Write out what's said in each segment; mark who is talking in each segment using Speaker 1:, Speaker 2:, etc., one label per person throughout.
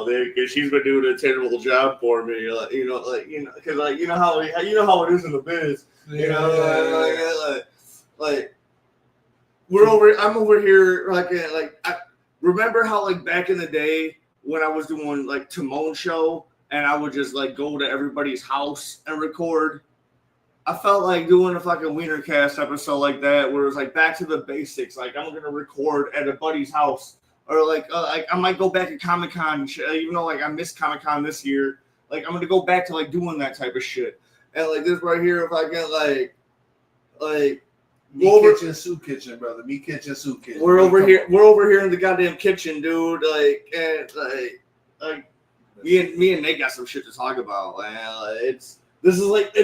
Speaker 1: because she's been doing a terrible job for me. Because you know how it is in the biz. You know, I'm over here remember how like back in the day when I was doing like Timon show and I would just like go to everybody's house and record. I felt like doing a fucking WeinerCast episode like that, where it was like back to the basics. Like I'm gonna record at a buddy's house, or like I might go back to Comic-Con, even though like I missed Comic-Con this year. Like I'm gonna go back to like doing that type of shit. And like this right here, if I get like
Speaker 2: me kitchen, soup kitchen, brother. Me kitchen, soup kitchen.
Speaker 1: We're over here in the goddamn kitchen, dude. Like me and Nate got some shit to talk about. Man. It's like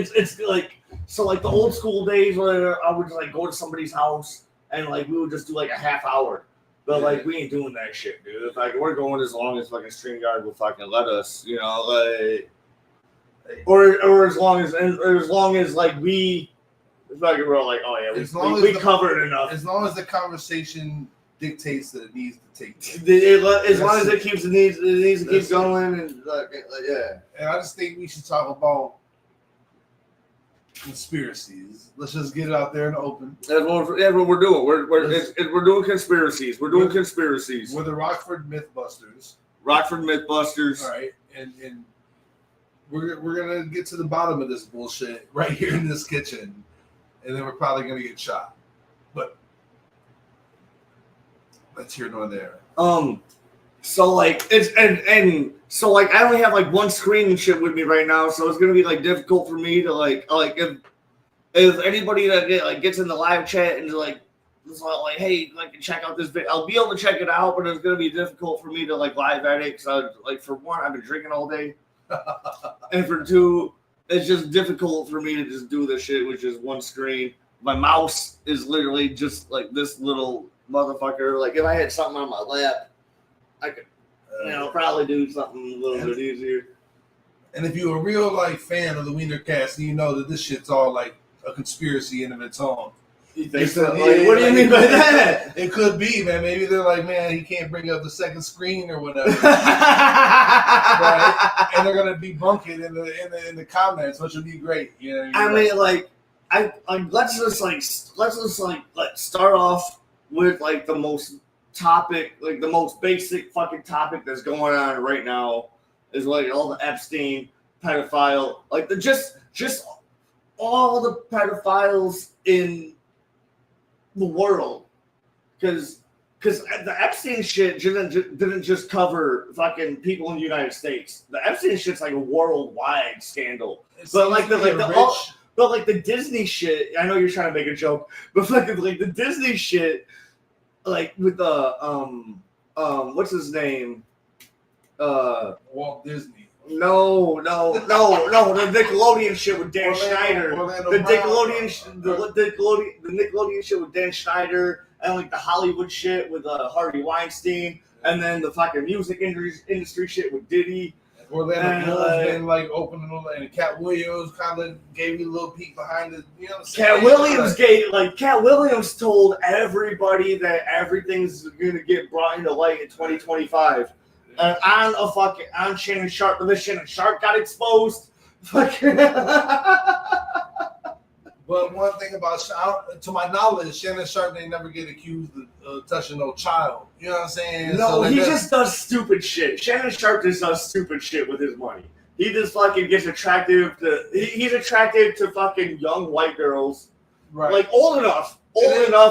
Speaker 1: so like the old school days where I would just like go to somebody's house and like we would just do like a half hour. But like we ain't doing that shit, dude. Like we're going as long as fucking StreamYard will fucking let us, you know, like or as long as like we fucking we're like, oh yeah, we covered enough.
Speaker 2: As long as the conversation dictates that it needs to take.
Speaker 1: As long as it needs to keep going and yeah.
Speaker 2: And I just think we should talk about conspiracies. Let's just get it out there in the open.
Speaker 1: That's what we're doing. We're doing conspiracies. We're doing conspiracies.
Speaker 2: We're the Rockford Mythbusters.
Speaker 1: All
Speaker 2: right, and we're gonna get to the bottom of this bullshit right here in this kitchen, and then we're probably gonna get shot. But that's here nor there.
Speaker 1: So like it's and so like I only have like one screen and shit with me right now, so it's gonna be like difficult for me to like if anybody that gets in the live chat and like hey, like check out this video, I'll be able to check it out, but it's gonna be difficult for me to like live edit because for one I've been drinking all day, and for two it's just difficult for me to just do this shit with just one screen. My mouse is literally just like this little motherfucker. Like if I had something on my lap, I could, probably do something a little bit easier.
Speaker 2: And if you're a real like fan of the WeinerCast, you know that this shit's all like a conspiracy in of its own.
Speaker 1: You think so? What do you mean by that?
Speaker 2: It could be, man. Maybe they're like, man, he can't bring up the second screen or whatever. Right? And they're gonna debunk it in the comments, which would be great. You know.
Speaker 1: I mean, let's just start off with like the most basic fucking topic that's going on right now is like all the Epstein pedophile, like just all the pedophiles in the world, because the Epstein shit didn't just cover fucking people in the United States. The Epstein shit's like a worldwide scandal. But like the Disney shit, I know you're trying to make a joke, but like the Disney shit, like with the what's his name?
Speaker 2: Walt Disney.
Speaker 1: No, the Nickelodeon shit with Dan Schneider. The Nickelodeon shit with Dan Schneider, and like the Hollywood shit with Harvey Weinstein, and then the fucking music industry shit with Diddy.
Speaker 2: Orlando Bloom's been like opening, and Cat Williams kind of gave me a little peek behind the. You know what I'm saying?
Speaker 1: Cat Williams told everybody that everything's gonna get brought into light in 2025. On Shannon Sharp, but this Shannon Sharp got exposed.
Speaker 2: But one thing about, to my knowledge, Shannon Sharp didn't never get accused of touching no child. You know what I'm saying?
Speaker 1: No, so he just does stupid shit. Shannon Sharp just does stupid shit with his money. He just fucking gets attractive to. He's attractive to fucking young white girls,
Speaker 2: right?
Speaker 1: Like old enough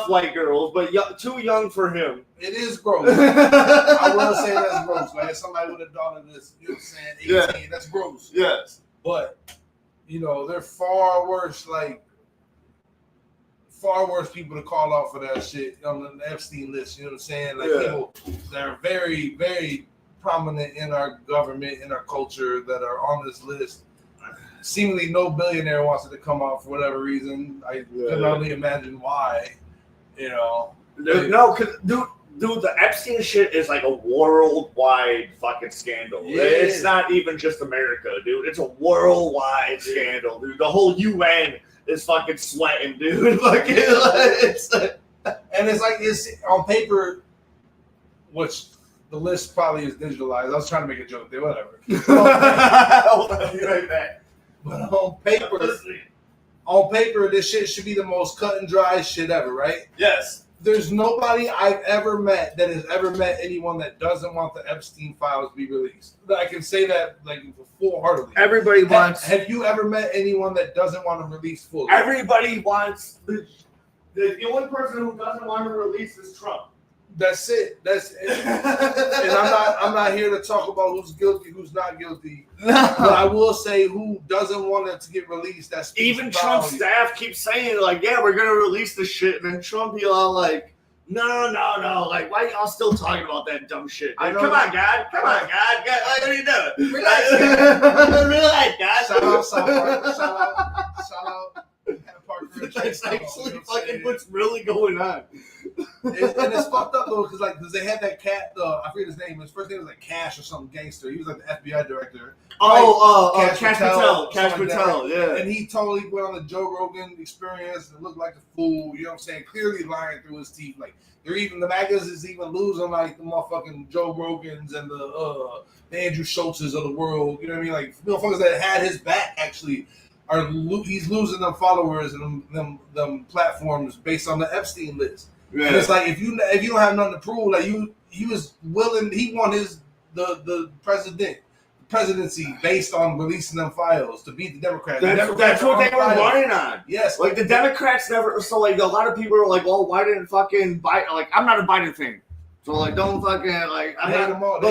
Speaker 1: white girls, but too young for him.
Speaker 2: It is gross. I will say that's gross. Like somebody with a daughter that's, you know what I'm saying, 18, that's gross.
Speaker 1: Yes.
Speaker 2: But, they're far worse people to call out for that shit on the Epstein list, you know what I'm saying? Like people that are very, very prominent in our government, in our culture, that are on this list. Seemingly no billionaire wants it to come out for whatever reason. I can only imagine why,
Speaker 1: No, because, dude, the Epstein shit is like a worldwide fucking scandal. Yeah. It's not even just America, dude. It's a worldwide scandal, dude. The whole UN is fucking sweating, dude.
Speaker 2: And it's on paper, which the list probably is digitalized. I was trying to make a joke there, whatever.
Speaker 1: Hold on, be right back.
Speaker 2: But on paper, this shit should be the most cut and dry shit ever, right?
Speaker 1: Yes.
Speaker 2: There's nobody I've ever met that has ever met anyone that doesn't want the Epstein files to be released. I can say that like full-heartedly.
Speaker 1: Everybody wants.
Speaker 2: Have you ever met anyone that doesn't want to release fully?
Speaker 1: Everybody wants. The only person who doesn't want to release is Trump.
Speaker 2: That's it. That's it. And I'm not here to talk about who's guilty, who's not guilty.
Speaker 1: No.
Speaker 2: But I will say who doesn't want it to get released. That's
Speaker 1: even Trump's staff keeps saying like, yeah, we're gonna release the shit, and then Trump be all like, no, like, why y'all still talking about that dumb shit? Come on, God, like, what are you doing? Relax, God.
Speaker 2: Shout out.
Speaker 1: That's actually fucking what's really going on.
Speaker 2: And it's fucked up though, because they had that cat. I forget his name. His first name was like Cash or some gangster. He was like the FBI director.
Speaker 1: Cash Patel, yeah.
Speaker 2: And he totally went on the Joe Rogan experience and looked like a fool. You know what I'm saying? Clearly lying through his teeth. Like the MAGAs is even losing like the motherfucking Joe Rogans and the Andrew Schultzes of the world. You know what I mean? Like motherfuckers that had his back actually. He's losing them followers and them platforms based on the Epstein list. Yeah. And it's like if you don't have nothing to prove, like he was willing, he won the presidency based on releasing them files to beat the Democrats.
Speaker 1: That's what they were running on.
Speaker 2: Yes,
Speaker 1: like the Democrats never. So like a lot of people are like, well, why didn't fucking Biden? Like I'm not a Biden fan. So like don't fucking like I hate them all.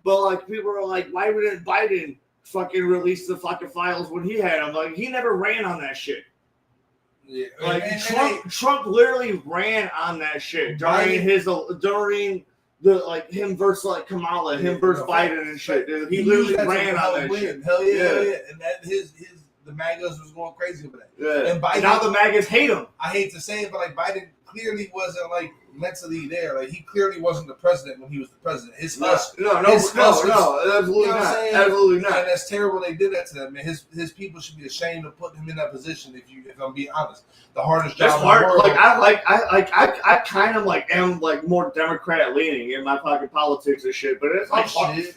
Speaker 1: But like people are like, why didn't Biden fucking release the fucking files when he had them? Like he never ran on that shit.
Speaker 2: Yeah,
Speaker 1: like Trump literally ran on that shit during the like him versus like Kamala, him versus Biden and shit. Dude. He literally ran on that shit.
Speaker 2: Hell yeah. And that the MAGAs was going crazy over that.
Speaker 1: Yeah. And Biden, now the MAGAs hate him.
Speaker 2: I hate to say it, but like Biden clearly wasn't like mentally there. Like he clearly wasn't the president when he was the president.
Speaker 1: No, absolutely not. Absolutely not.
Speaker 2: And that's terrible. They did that to them. Man, his people should be ashamed of putting him in that position. If I'm being honest, the hardest job.
Speaker 1: It's hard. In the world. I kind of like am like more Democrat leaning in my fucking politics and shit. But it's like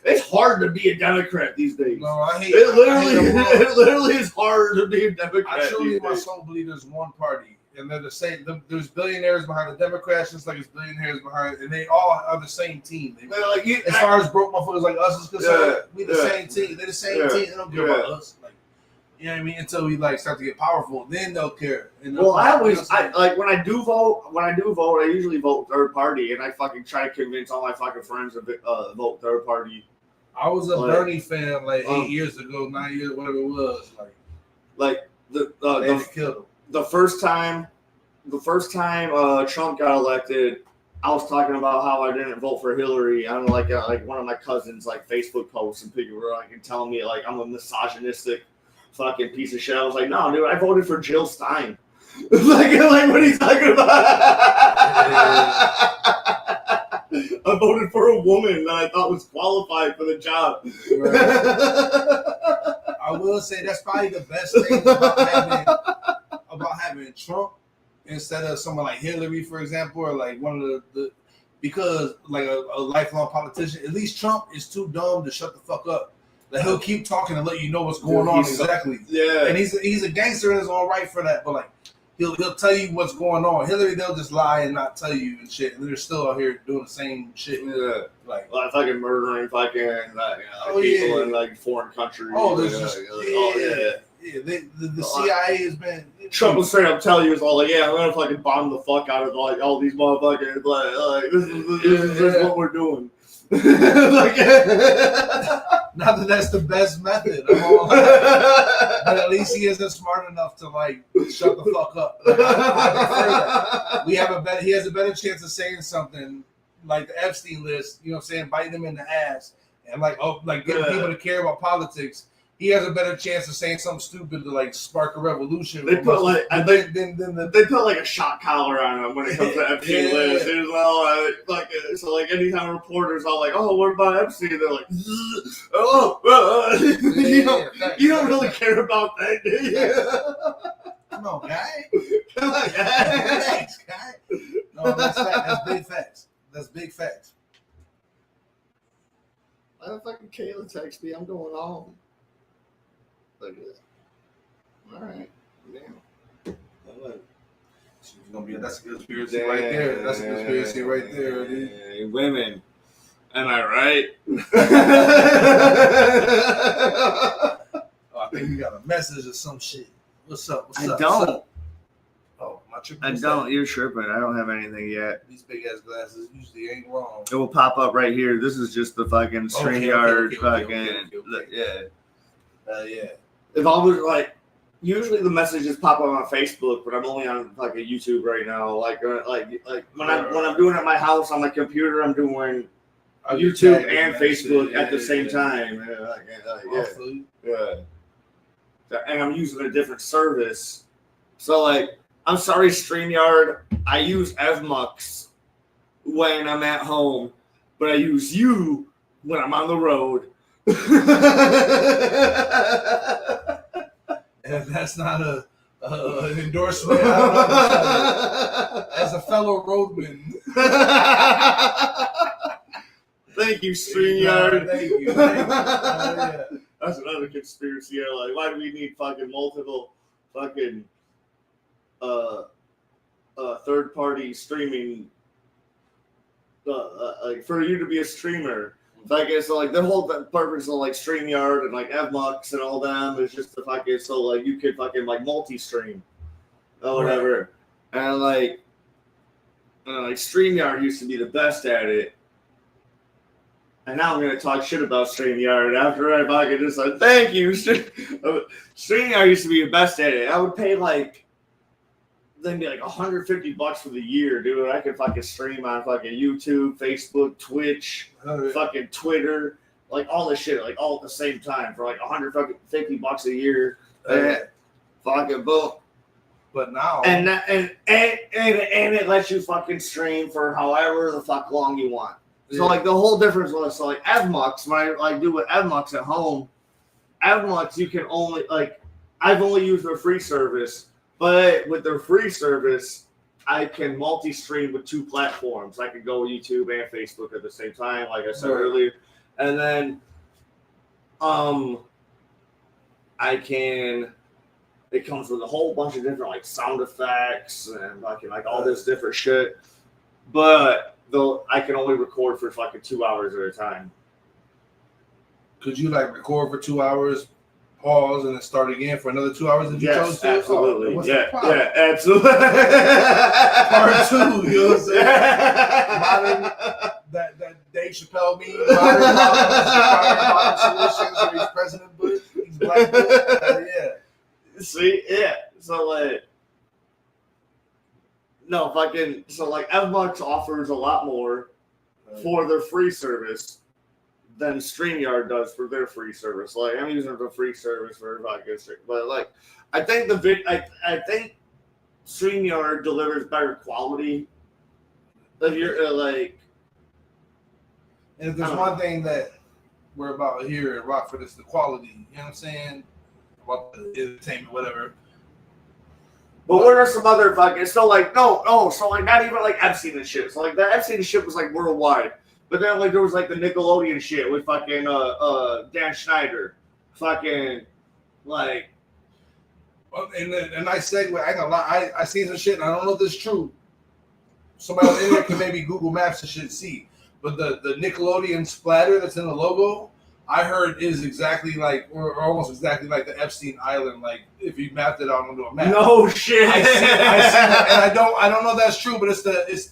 Speaker 1: it's hard to be a Democrat these days.
Speaker 2: No, I hate
Speaker 1: it. It literally is hard to be a Democrat.
Speaker 2: I truly, my soul believe there's one party. And they're the same. There's billionaires behind the Democrats, just like there's billionaires behind, and they all are the same team. As far as broke motherfuckers like us is concerned, we the same team. They're the same team. They don't care about us. Like, you know what I mean? Until we like start to get powerful, then they'll care.
Speaker 1: Well, when I do vote, I usually vote third party, and I fucking try to convince all my fucking friends to vote third party.
Speaker 2: I was a Bernie fan like 8 years ago, 9 years, whatever it was. They killed him.
Speaker 1: The first time Trump got elected, I was talking about how I didn't vote for Hillary. I don't know, like one of my cousins like Facebook posts and people were like telling me like I'm a misogynistic fucking piece of shit. I was like, no, dude, I voted for Jill Stein. like what are you talking about? I voted for a woman that I thought was qualified for the job.
Speaker 2: Right. I will say that's probably the best thing about having Trump instead of someone like Hillary, for example, or like one of the because like a lifelong politician. At least Trump is too dumb to shut the fuck up. Like he'll keep talking and let you know what's going on exactly. And he's a gangster in his own right for that. But like he'll tell you what's going on. Hillary, they'll just lie and not tell you and shit. And they're still out here doing the same shit.
Speaker 1: Yeah, like fucking murdering fucking people in like foreign countries.
Speaker 2: The CIA has been.
Speaker 1: Trump will straight up tell you, "Is all like, yeah, I'm gonna fucking bomb the fuck out of like all these motherfuckers. Like this is what we're doing."
Speaker 2: Not that that's the best method, but at least he isn't smart enough to like shut the fuck up. He has a better chance of saying something like the Epstein list. You know what I'm saying? Biting them in the ass and getting people to care about politics. He has a better chance of saying something stupid to like spark a revolution.
Speaker 1: They put they put like a shock collar on him when it comes to Epstein list. As well, so anytime reporters are like, "Oh, what about Epstein?" They're like, you don't really care about that, do you?
Speaker 2: Come on, guy. Thanks, guy. No, that's big facts. That's big facts.
Speaker 1: Why the fucking Kayla text me? I'm going home. Look at that. All right. Damn.
Speaker 2: That's a conspiracy right there. That's a conspiracy right there, dude.
Speaker 1: Women. Am I right?
Speaker 2: Oh, I think you got a message or some shit. What's up?
Speaker 1: I don't.
Speaker 2: Oh, my tripping.
Speaker 1: I don't. You're tripping. I don't have anything yet.
Speaker 2: These big ass glasses usually ain't wrong.
Speaker 1: It will pop up right here. This is just the fucking StreamYard fucking. Yeah.
Speaker 2: Yeah.
Speaker 1: If I was like, usually the messages pop up on Facebook, but I'm only on like a YouTube right now. Like when I'm doing it at my house on my computer, I'm doing YouTube and Facebook at the same time. Yeah. And I'm using a different service. So like, I'm sorry, StreamYard. I use Evmux when I'm at home, but I use you when I'm on the road.
Speaker 2: And that's not an endorsement. I don't know. As a fellow roadman.
Speaker 1: Thank you, StreamYard.
Speaker 2: Thank you.
Speaker 1: Yeah. That's another conspiracy. Like, why do we need fucking multiple fucking third-party streaming like for you to be a streamer? Like, so like the whole purpose of like StreamYard and like Evmux and all them is just to fucking so like you could fucking like multi-stream or whatever. Right. And like StreamYard used to be the best at it. And now I'm gonna talk shit about StreamYard after I fucking just like thank you. StreamYard used to be the best at it. I would pay like then be like $150 for the year, dude. I could fucking stream on fucking YouTube, Facebook, Twitch, fucking Twitter, like all this shit, like all at the same time for like $150 a year. Fucking boom.
Speaker 2: But now
Speaker 1: and it lets you fucking stream for however the fuck long you want. So like the whole difference was so like Evmux, when I like do with Evmux at home, Evmux you can only like I've only used their free service. But with their free service, I can multi-stream with two platforms. I can go YouTube and Facebook at the same time, like I said earlier. And then it comes with a whole bunch of different like sound effects and fucking like all this different shit. But though I can only record for fucking 2 hours at a time.
Speaker 2: Could you like record for 2 hours? Pause and then start again for another 2 hours if you chose to?
Speaker 1: Absolutely.
Speaker 2: Oh,
Speaker 1: yeah, absolutely.
Speaker 2: Part 2, you know what I'm saying? Modern, that Dave Chappelle meme, modern solutions where he's President Bush, he's Black Bush. Yeah.
Speaker 1: See, yeah. So like, no, fucking, so like Evmux offers a lot more for their free service than StreamYard does for their free service. Like I'm using the free service for podcast, but like I think I think StreamYard delivers better quality. If you're like,
Speaker 2: and if there's one thing that we're about here at Rockford, it's the quality. You know what I'm saying? About the entertainment, whatever.
Speaker 1: But what are some other fucking so like so like not even like Epstein and shit. So like the Epstein and shit was like worldwide. But then like there was like the Nickelodeon shit with fucking Dan Schneider. Fucking like
Speaker 2: and a nice segue, I ain't gonna lie, I seen some shit and I don't know if this is true. Somebody on the internet can maybe Google Maps and shit see. But the Nickelodeon splatter that's in the logo, I heard is exactly like or almost exactly like the Epstein Island, like if you mapped it out onto a map.
Speaker 1: No shit.
Speaker 2: I see that, and I don't know if that's true, but it's the it's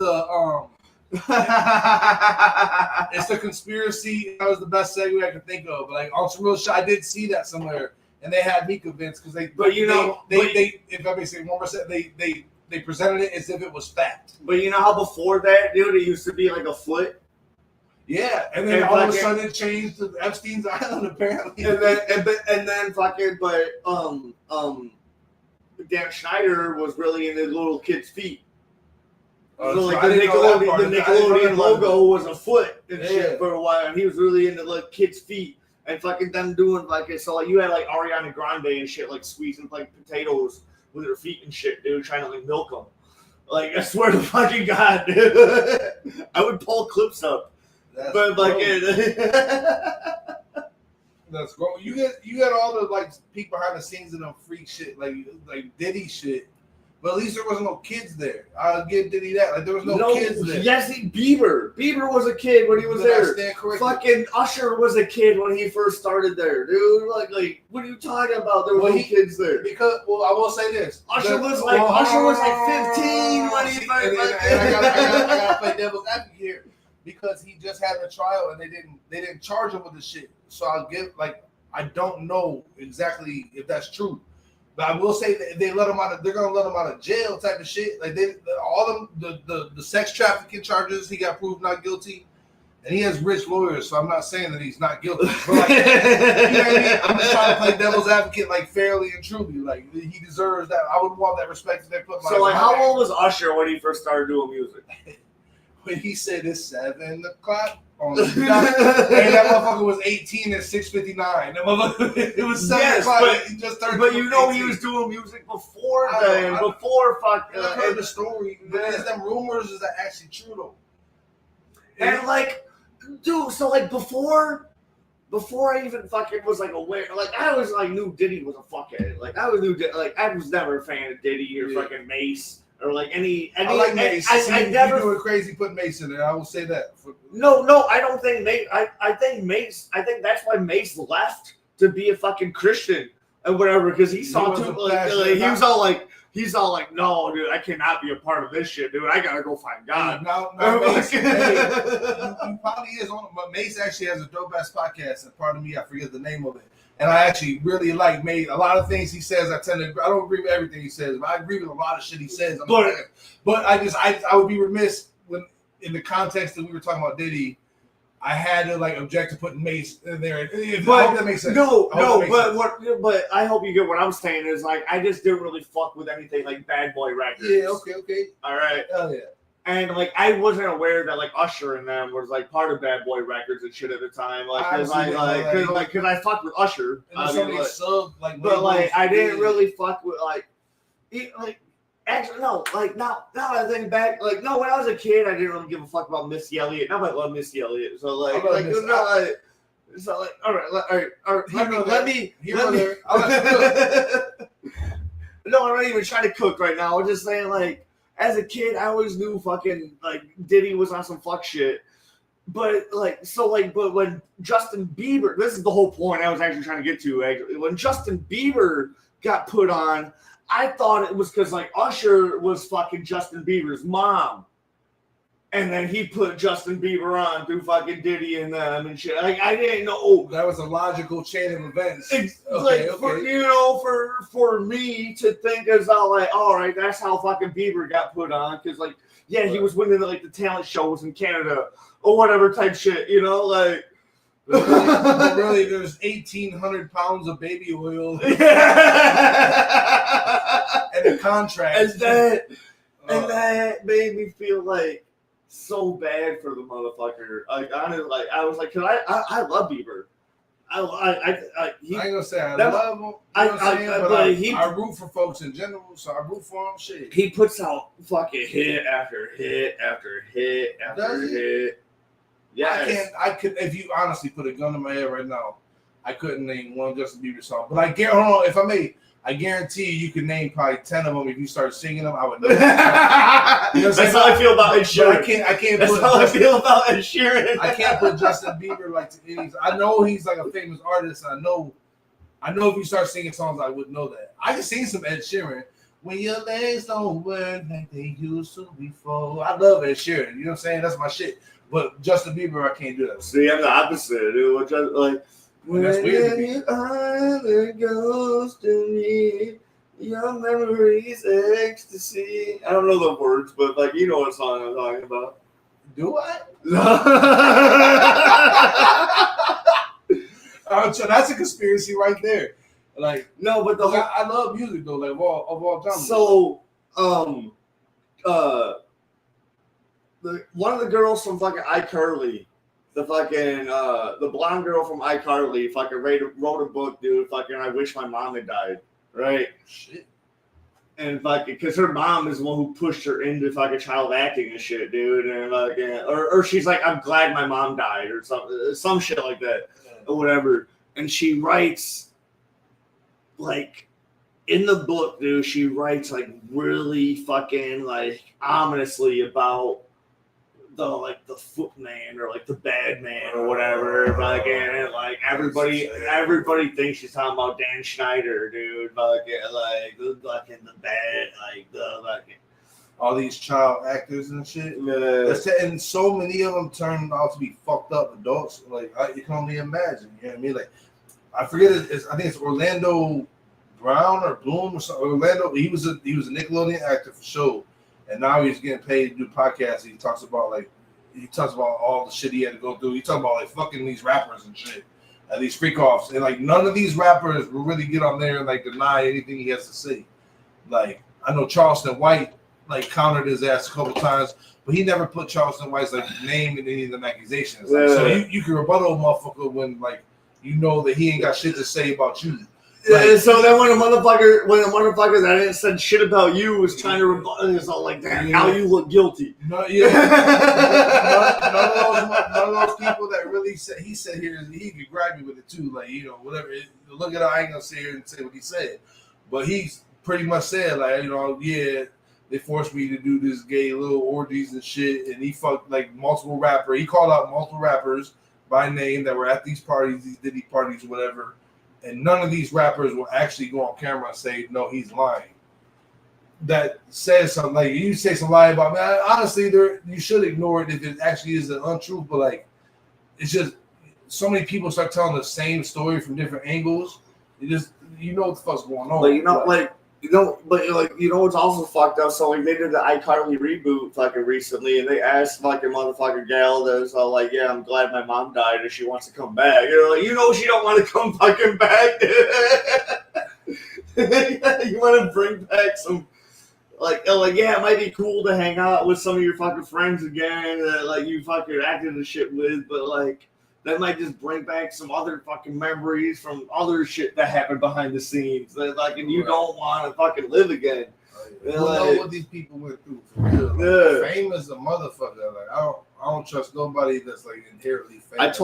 Speaker 2: the conspiracy. That was the best segue I could think of. But like on some real shit, I did see that somewhere, and they had me convinced because they. But you know, they if I may say 1%, they presented it as if it was fact.
Speaker 1: But you know how before that, dude, it used to be like a foot.
Speaker 2: Yeah, and then all of a sudden it changed to Epstein's Island apparently.
Speaker 1: And then fucking Dan Schneider was really into little kids' feet. So like the Nickelodeon logo was a foot and shit for a while, and he was really into like kids' feet and fucking them doing like it. So like you had like Ariana Grande and shit like squeezing like potatoes with her feet and shit, dude, trying to like milk them. Like I swear to fucking God, dude, I would pull clips up. but like
Speaker 2: that's grown. You get all the like peek behind the scenes of them freak shit, like Diddy shit. But at least there wasn't no kids there. I'll give Diddy that. Like there was no kids there.
Speaker 1: Yes, Bieber was a kid when he was there. Fucking Usher was a kid when he first started there, dude. Like what are you talking about? There were no kids there.
Speaker 2: Because I will say this.
Speaker 1: Usher was like 15 when he first.
Speaker 2: I gotta play devil's advocate here because he just had a trial and they didn't charge him with the shit. So I'll give I don't know exactly if that's true. But I will say that they let him out. They're gonna let him out of jail, type of shit. Like all the sex trafficking charges, he got proved not guilty, and he has rich lawyers. So I'm not saying that he's not guilty. But like, you know what I mean? I'm just trying to play devil's advocate, like fairly and truly. Like he deserves that. I would want that respect if they put my.
Speaker 1: So like, how old was Usher when he first started doing music?
Speaker 2: When he said it's 7 o'clock. On the dot, and that motherfucker was 18 at 6:59. That motherfucker, it was 7 o'clock.
Speaker 1: But
Speaker 2: he just turned.
Speaker 1: But you know 18. He was doing music before then. I
Speaker 2: heard the story. But is them rumors? Is that actually true though?
Speaker 1: And like, dude, so like before I even fucking was like aware, like I was like knew Diddy was a fuckhead. Like I was never a fan of Diddy or fucking Mace. Or like any
Speaker 2: I like Mace.
Speaker 1: I never
Speaker 2: doing crazy put Mace in there. I will say that.
Speaker 1: No, I don't think Mace. I think Mace. I think that's why Mace left to be a fucking Christian and whatever because he saw too. He's all like, no, dude, I cannot be a part of this shit, dude. I gotta go find God.
Speaker 2: Now Mace, he probably is on. But Mace actually has a dope ass podcast. And pardon me, I forget the name of it. And I actually really like Mace. A lot of things he says, I don't agree with everything he says, but I agree with a lot of shit he says. But I would be remiss when, in the context that we were talking about Diddy, I had to like object to putting Mace in there. I hope that makes sense.
Speaker 1: But I hope you get what I'm saying is like I just didn't really fuck with anything like Bad Boy Records.
Speaker 2: Yeah, okay.
Speaker 1: All right.
Speaker 2: Hell yeah.
Speaker 1: And like I wasn't aware that like Usher and them was like part of Bad Boy Records and shit at the time. Like because I fucked with Usher.
Speaker 2: I
Speaker 1: didn't really fuck with actually no. Like now I think back like no when I was a kid I didn't really give a fuck about Missy Elliott. Now I love Missy Elliott. So all right. Let me. No, I'm not even trying to cook right now. I'm just saying like. As a kid, I always knew fucking like Diddy was on some fuck shit, but when Justin Bieber, this is the whole point I was actually trying to get to. Actually, when Justin Bieber got put on, I thought it was because like Usher was fucking Justin Bieber's mom, and then he put Justin Bieber on through fucking Diddy and them and shit. Like I didn't know
Speaker 2: that was a logical chain of events.
Speaker 1: For me to think as all like, all right, that's how fucking Bieber got put on because like, yeah, he was winning like the talent shows in Canada or whatever type shit, you know, like.
Speaker 2: Really, there's 1,800 pounds of baby oil and a contract,
Speaker 1: and that made me feel like. So bad for the motherfucker. Like honestly, like I was like, cause I love Bieber. I ain't
Speaker 2: gonna say I love him. I root for folks in general, so I root for him. Shit.
Speaker 1: He puts out fucking hit after hit after hit after hit. Yeah,
Speaker 2: I could. If you honestly put a gun in my head right now, I couldn't name one Justin Bieber song. But I guarantee you could name probably 10 of them if you start singing them. I would know.
Speaker 1: That's how I feel about Ed Sheeran.
Speaker 2: That's how I feel about Ed Sheeran. I can't put Justin Bieber like to any. I know he's like a famous artist. And I know if you start singing songs, I would know that. I can sing some Ed Sheeran. When your legs don't work like they used to before. I love Ed Sheeran. You know what I'm saying? That's my shit. But Justin Bieber, I can't do that.
Speaker 1: See, I'm the opposite, dude. Like. When you are the ghost of me, your memories ecstasy. I don't know the words, but like you know what song I'm talking about.
Speaker 2: Do I? So that's a conspiracy right there. Like
Speaker 1: no, but
Speaker 2: I love music though, like of all time.
Speaker 1: So one of the girls from fucking iCarly. The fucking the blonde girl from iCarly fucking wrote a book, dude. Fucking I wish my mom had died. Right?
Speaker 2: Shit.
Speaker 1: And fucking, because her mom is the one who pushed her into fucking child acting and shit, dude. And like, or she's like, I'm glad my mom died, or some shit like that, or whatever. And she writes, like, in the book, dude, she writes like really fucking like ominously about the footman or like the bad man or whatever. Like everybody thinks she's talking about Dan Schneider, dude. Like the bad, like the fucking
Speaker 2: all these child actors and shit.
Speaker 1: Yeah.
Speaker 2: And so many of them turned out to be fucked up adults. Like you can only imagine. You know what I mean? Like I forget I think it's Orlando Brown or Bloom or something. Orlando. He was a Nickelodeon actor for sure. And now he's getting paid to do podcasts. He talks about all the shit he had to go through. He talks about like fucking these rappers and shit, and these freak offs. And like none of these rappers will really get on there and like deny anything he has to say. Like I know Charleston White like countered his ass a couple times, but he never put Charleston White's like name in any of them accusations. Like, so you can rebuttal a motherfucker when like you know that he ain't got shit to say about you.
Speaker 1: Yeah, so then when a motherfucker that ain't said shit about you was trying to rebut, it's all like, damn, now you look guilty.
Speaker 2: None of those people that really said he said here, he could grab me with it too, like whatever. Look at I ain't gonna sit here and say what he said, but he's pretty much said like they forced me to do this gay little orgies and shit, and he fucked like multiple rappers. He called out multiple rappers by name that were at these parties, these Diddy parties, whatever. And none of these rappers will actually go on camera and say, no, he's lying. That says something. Like, you say some lie about me. Honestly, you should ignore it if it actually is an untruth. But, like, it's just so many people start telling the same story from different angles. You know what the fuck's going on.
Speaker 1: But what's also fucked up? So like they did the iCarly reboot fucking recently, and they asked fucking motherfucking gal that's all like, yeah, I'm glad my mom died and she wants to come back. Like, she don't want to come fucking back. You want to bring back some it might be cool to hang out with some of your fucking friends again that like you fucking acted and shit with, but like that might just bring back some other fucking memories from other shit that happened behind the scenes. That, like, and you don't want to fucking live again.
Speaker 2: You know what these people went through for real. Like, fame is a motherfucker. Like I don't trust nobody that's like inherently famous.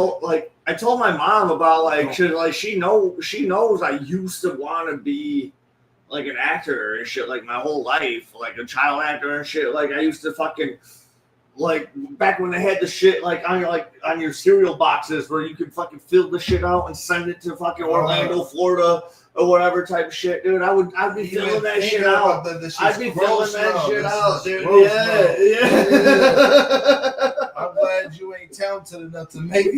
Speaker 1: I told my mom about she knows I used to want to be like an actor and shit like my whole life, like a child actor and shit. Like I used to fucking. Like back when they had the shit like on your cereal boxes where you could fucking fill the shit out and send it to fucking Orlando, Florida or whatever type of shit, dude. I'd be filling that shit out. I'd be filling that shit out, dude. Yeah.
Speaker 2: I'm glad you ain't talented enough to make it.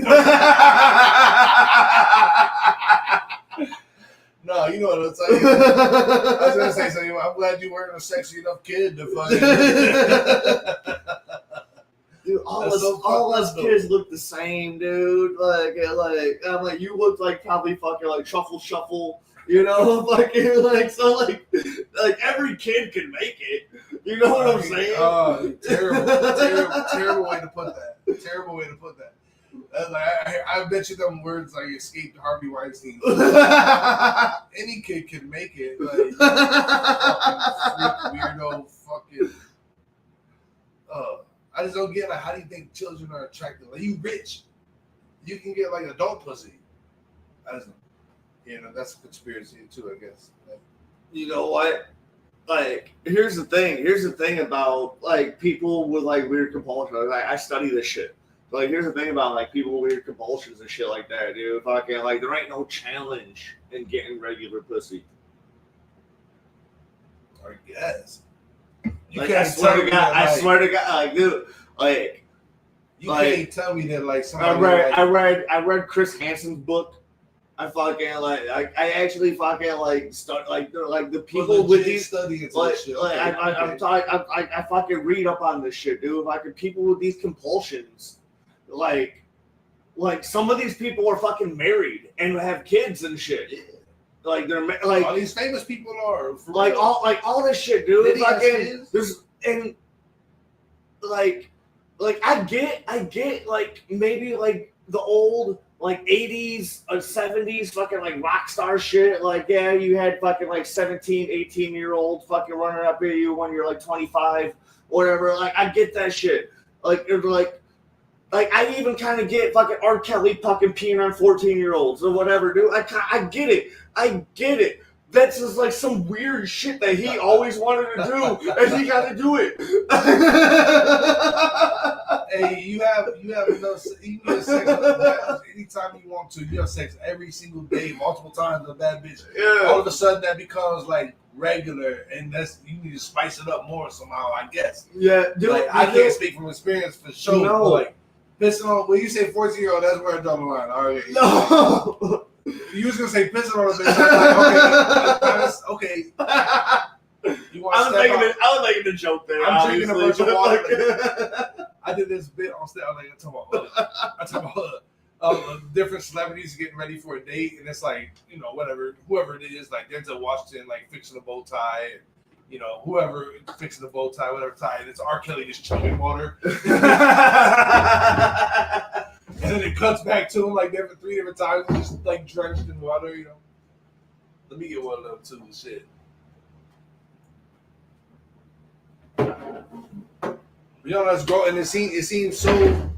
Speaker 2: No, you know what I'm saying. I was gonna say something. I'm glad you weren't a sexy enough kid to fucking.
Speaker 1: Dude, all us kids look the same, dude. Like I'm like, you look like probably fucking like shuffle, fucking like so like every kid can make it. You know what I'm saying?
Speaker 2: Terrible way to put that. Terrible way to put that. I bet you them words like escaped Harvey Weinstein. Any kid can make it. Like fucking freak, weirdo, fucking. I just don't get like how do you think children are attractive? Like you rich, you can get like adult pussy. I just that's a conspiracy too, I guess. Like,
Speaker 1: you know what? Like here's the thing about like people with like weird compulsions. Like, I study this shit. So, like here's the thing about like people with weird compulsions and shit like that, dude. Fucking like there ain't no challenge in getting regular pussy.
Speaker 2: I guess.
Speaker 1: Like, I swear to God, like, dude, like,
Speaker 2: you can't tell me that, like, somebody.
Speaker 1: I read Chris Hansen's book. I actually fucking like start like the people with these studies like shit. Like I fucking read up on this shit, dude. Like people with these compulsions, like some of these people are fucking married and have kids and shit. Yeah. Like they're like
Speaker 2: all these famous people are
Speaker 1: like real. all this shit, dude. Fucking there's and like I get like maybe like the old like 80s or 70s fucking like rock star shit. Like, yeah, you had fucking like 17, 18-year-old fucking running up at you when you're like 25, whatever. Like, I get that shit. Like, it, like I even kind of get fucking R. Kelly fucking peeing on 14-year-olds or whatever, dude. I get it. I get it. That's just like some weird shit that he always wanted to do, and he got to do it.
Speaker 2: Hey, you have enough. You can have sex anytime you want to. You have sex every single day, multiple times with that bitch.
Speaker 1: Yeah.
Speaker 2: All of a sudden, that becomes like regular, and that's you need to spice it up more somehow. I guess.
Speaker 1: Yeah, dude.
Speaker 2: Like, I can't speak from experience for sure.
Speaker 1: No.
Speaker 2: But like pissing on when you say 14-year-old, that's where I draw the line. All right.
Speaker 1: No.
Speaker 2: You was gonna say pissing on a bitch. I'm like, okay. You want
Speaker 1: I was making a joke there.
Speaker 2: I'm drinking a bunch of water.
Speaker 1: Like,
Speaker 2: I did this bit on stage. I'm talking about different celebrities getting ready for a date, and it's like, you know, whoever it is, like Denzel Washington, like fixing a bow tie, and you know, whoever fixing the bow tie, whatever tie, and it's R. Kelly just chugging water. And then it cuts back to him like three different times, just like drenched in water, you know. Let me get one of them too. Shit. You know, that's growing, and it seems so.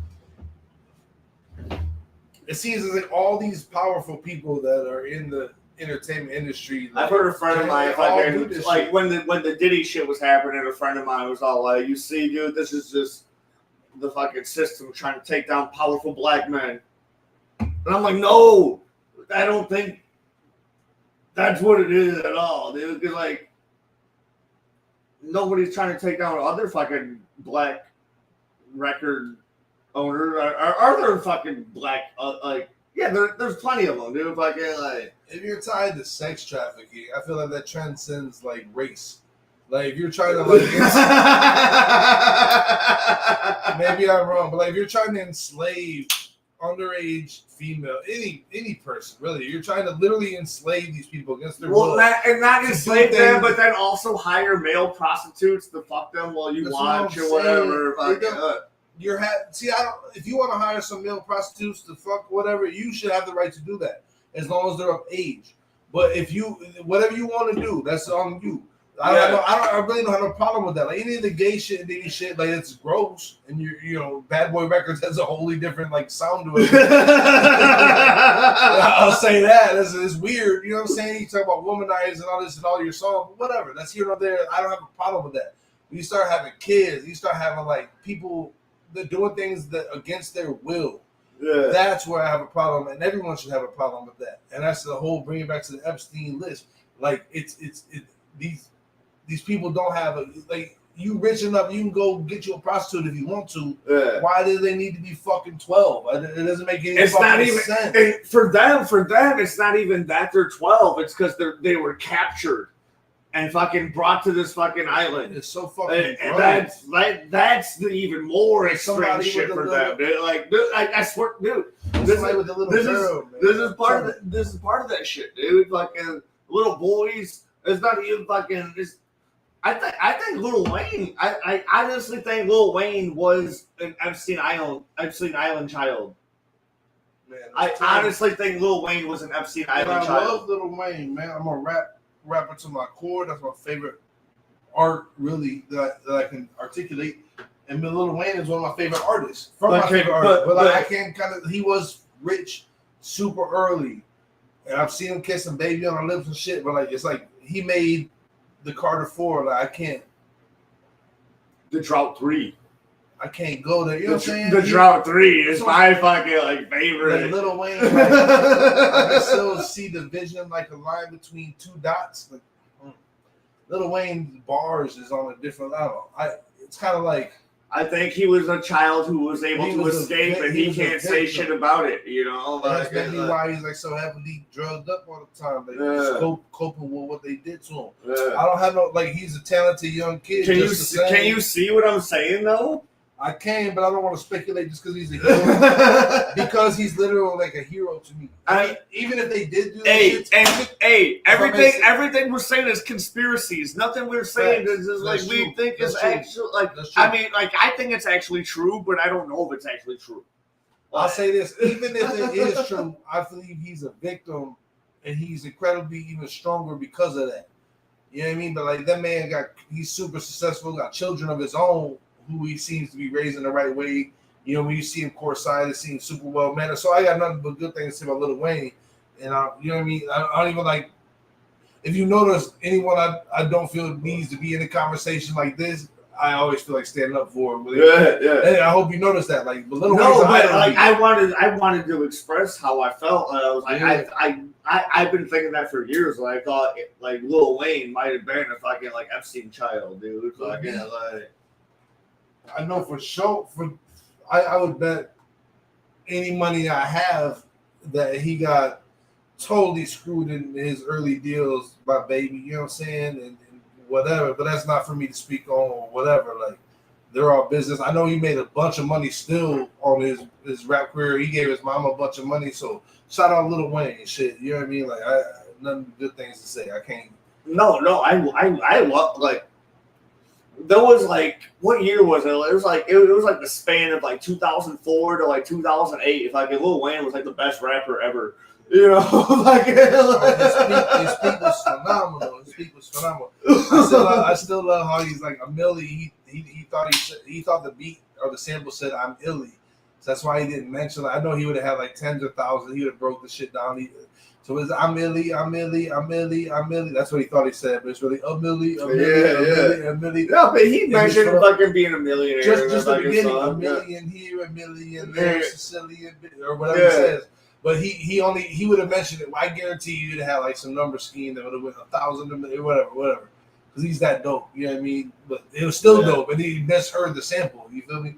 Speaker 2: It seems as if all these powerful people that are in the entertainment industry.
Speaker 1: I've heard a friend of mine like when the Diddy shit was happening, a friend of mine was all like, "You see, dude, this is just the fucking system trying to take down powerful black men." And I'm like, no, I don't think that's what it is at all, dude. Because like nobody's trying to take down other fucking black record owners. Are there fucking black like? Yeah, there's plenty of them, dude. Fucking like,
Speaker 2: if you're tied to sex trafficking, I feel like that transcends like race. Like if you're trying to like, maybe I'm wrong, but like if you're trying to enslave underage female, any person really, you're trying to literally enslave these people against their will.
Speaker 1: Not enslave them, but then also hire male prostitutes to fuck them while you watch or whatever. If you want to hire some male prostitutes to fuck whatever, you should have the right to do that as long as they're of age. But if whatever you want to do, that's on you. I really don't have a problem with that. Like any of the gay shit and any shit, like it's gross. And you know, Bad Boy Records has a wholly different like sound to it. I'll say that. It's weird. You know what I'm saying? You talk about womanizing and all this and all your songs, whatever. That's here or there. I don't have a problem with that. When you start having kids, you start having like people that doing things that against their will. Yeah. That's where I have a problem, and everyone should have a problem with that. And that's the whole bringing back to the Epstein list. Like these people don't have like you rich enough, you can go get you a prostitute if you want to. Yeah. Why do they need to be fucking 12? It doesn't make any sense. For them, it's not even that they're 12. It's because they were captured and fucking brought to this fucking island. It's so fucking and that's the even more extreme shit for them, dude. Like, dude, I swear, dude, this is part of that shit, dude. Fucking little boys. It's not even fucking. I think Lil Wayne. I honestly think Lil Wayne was an Epstein Island child. Man, I honestly think Lil Wayne was an Epstein Island child. I love Lil Wayne, man. I'm a rapper to my core. That's my favorite art, really, that I can articulate. And Lil Wayne is one of my favorite artists. I can't he was rich super early. And I've seen him kissing baby on her lips and shit, but like it's like he made the Carter 4. Like I can't. The Drought 3. I can't go there. You know what I'm saying? The Drought 3 is my fucking like favorite. Like Lil Wayne, like, I can still see the vision like a line between two dots. Like, Lil Wayne's bars is on a different level. It's kind of like. I think he was a child who was able to escape, and he can't say shit about it. You know, that's maybe why he's like so heavily drugged up all the time. Like coping with what they did to him. Yeah. I don't have no like. He's a talented young kid. Can you see what I'm saying though? I can, but I don't want to speculate just because he's a hero. Because he's literally like a hero to me. Even if they did do that everything we're saying is conspiracies. Nothing we're saying is like we think is actually like. I mean, like I think it's actually true, but I don't know if it's actually true.
Speaker 2: I'll say this: even if it is true, I believe he's a victim, and he's incredibly even stronger because of that. You know what I mean? But like that man he's super successful, got children of his own who he seems to be raising the right way. You know, when you see him courtside, it seems super well mannered. So I got nothing but good things to say about Lil Wayne. And you know what I mean? I don't even like. If you notice anyone I don't feel needs to be in a conversation like this, I always feel like standing up for him.
Speaker 1: Yeah.
Speaker 2: And I hope you notice that. Like, but Lil
Speaker 1: no,
Speaker 2: Wayne's
Speaker 1: but like I wanted to express how I felt. And I was like, I've been thinking that for years. Like I thought like Lil Wayne might have been a fucking like Epstein child, dude. Fucking like.
Speaker 2: I know for sure. I would bet any money I have that he got totally screwed in his early deals by Baby, you know what I'm saying, and whatever. But that's not for me to speak on or whatever. Like they're all business. I know he made a bunch of money still on his rap career. He gave his mom a bunch of money. So shout out Lil Wayne and shit. You know what I mean? Like I nothing but good things to say. I can't.
Speaker 1: No, I love like. There was like, what year was it? It was like the span of like 2004 to like 2008. If like Lil Wayne was like the best rapper ever, you know, like his
Speaker 2: speak was phenomenal. His speak was phenomenal. I still love how he's like a Millie. He thought the beat or the sample said I'm illy, so that's why he didn't mention. I know he would have had like tens of thousands. He would have broke the shit down. So it's I'm illy. That's what he thought he said, but it's really a milli.
Speaker 1: No, but he mentioned fucking being a millionaire.
Speaker 2: Just the beginning, a million here, a million there, Sicilian, or whatever it says. But he would have mentioned it. I guarantee you'd have had like some number scheme that would have went 1,000 a million, whatever. Because he's that dope. You know what I mean? But it was still dope, and he misheard the sample. You feel me?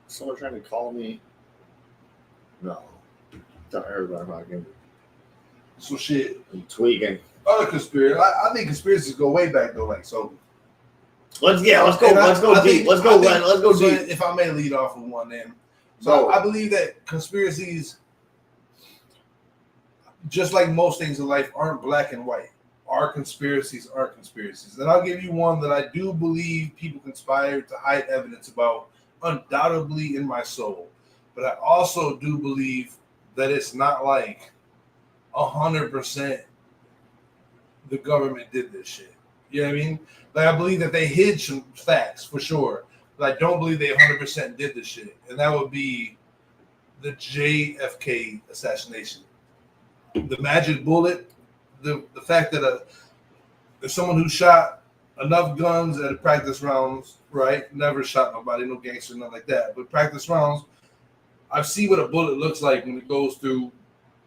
Speaker 1: Someone trying to call me. No, don't everybody fucking.
Speaker 2: So shit.
Speaker 1: I'm tweaking.
Speaker 2: Other conspiracy. I think conspiracies go way back though. Like so.
Speaker 1: Let's go deep. Let's go deep.
Speaker 2: If I may lead off with one, then. So I believe that conspiracies, just like most things in life, aren't black and white. Our conspiracies aren't conspiracies, and I'll give you one that I do believe people conspired to hide evidence about, undoubtedly in my soul. But I also do believe that it's not like 100% the government did this shit. You know what I mean? Like I believe that they hid some facts for sure, but I don't believe they 100% did this shit. And that would be the JFK assassination. The magic bullet, the fact that someone who shot enough guns at practice rounds, right? Never shot nobody, no gangster, nothing like that. But practice rounds, I've seen what a bullet looks like when it goes through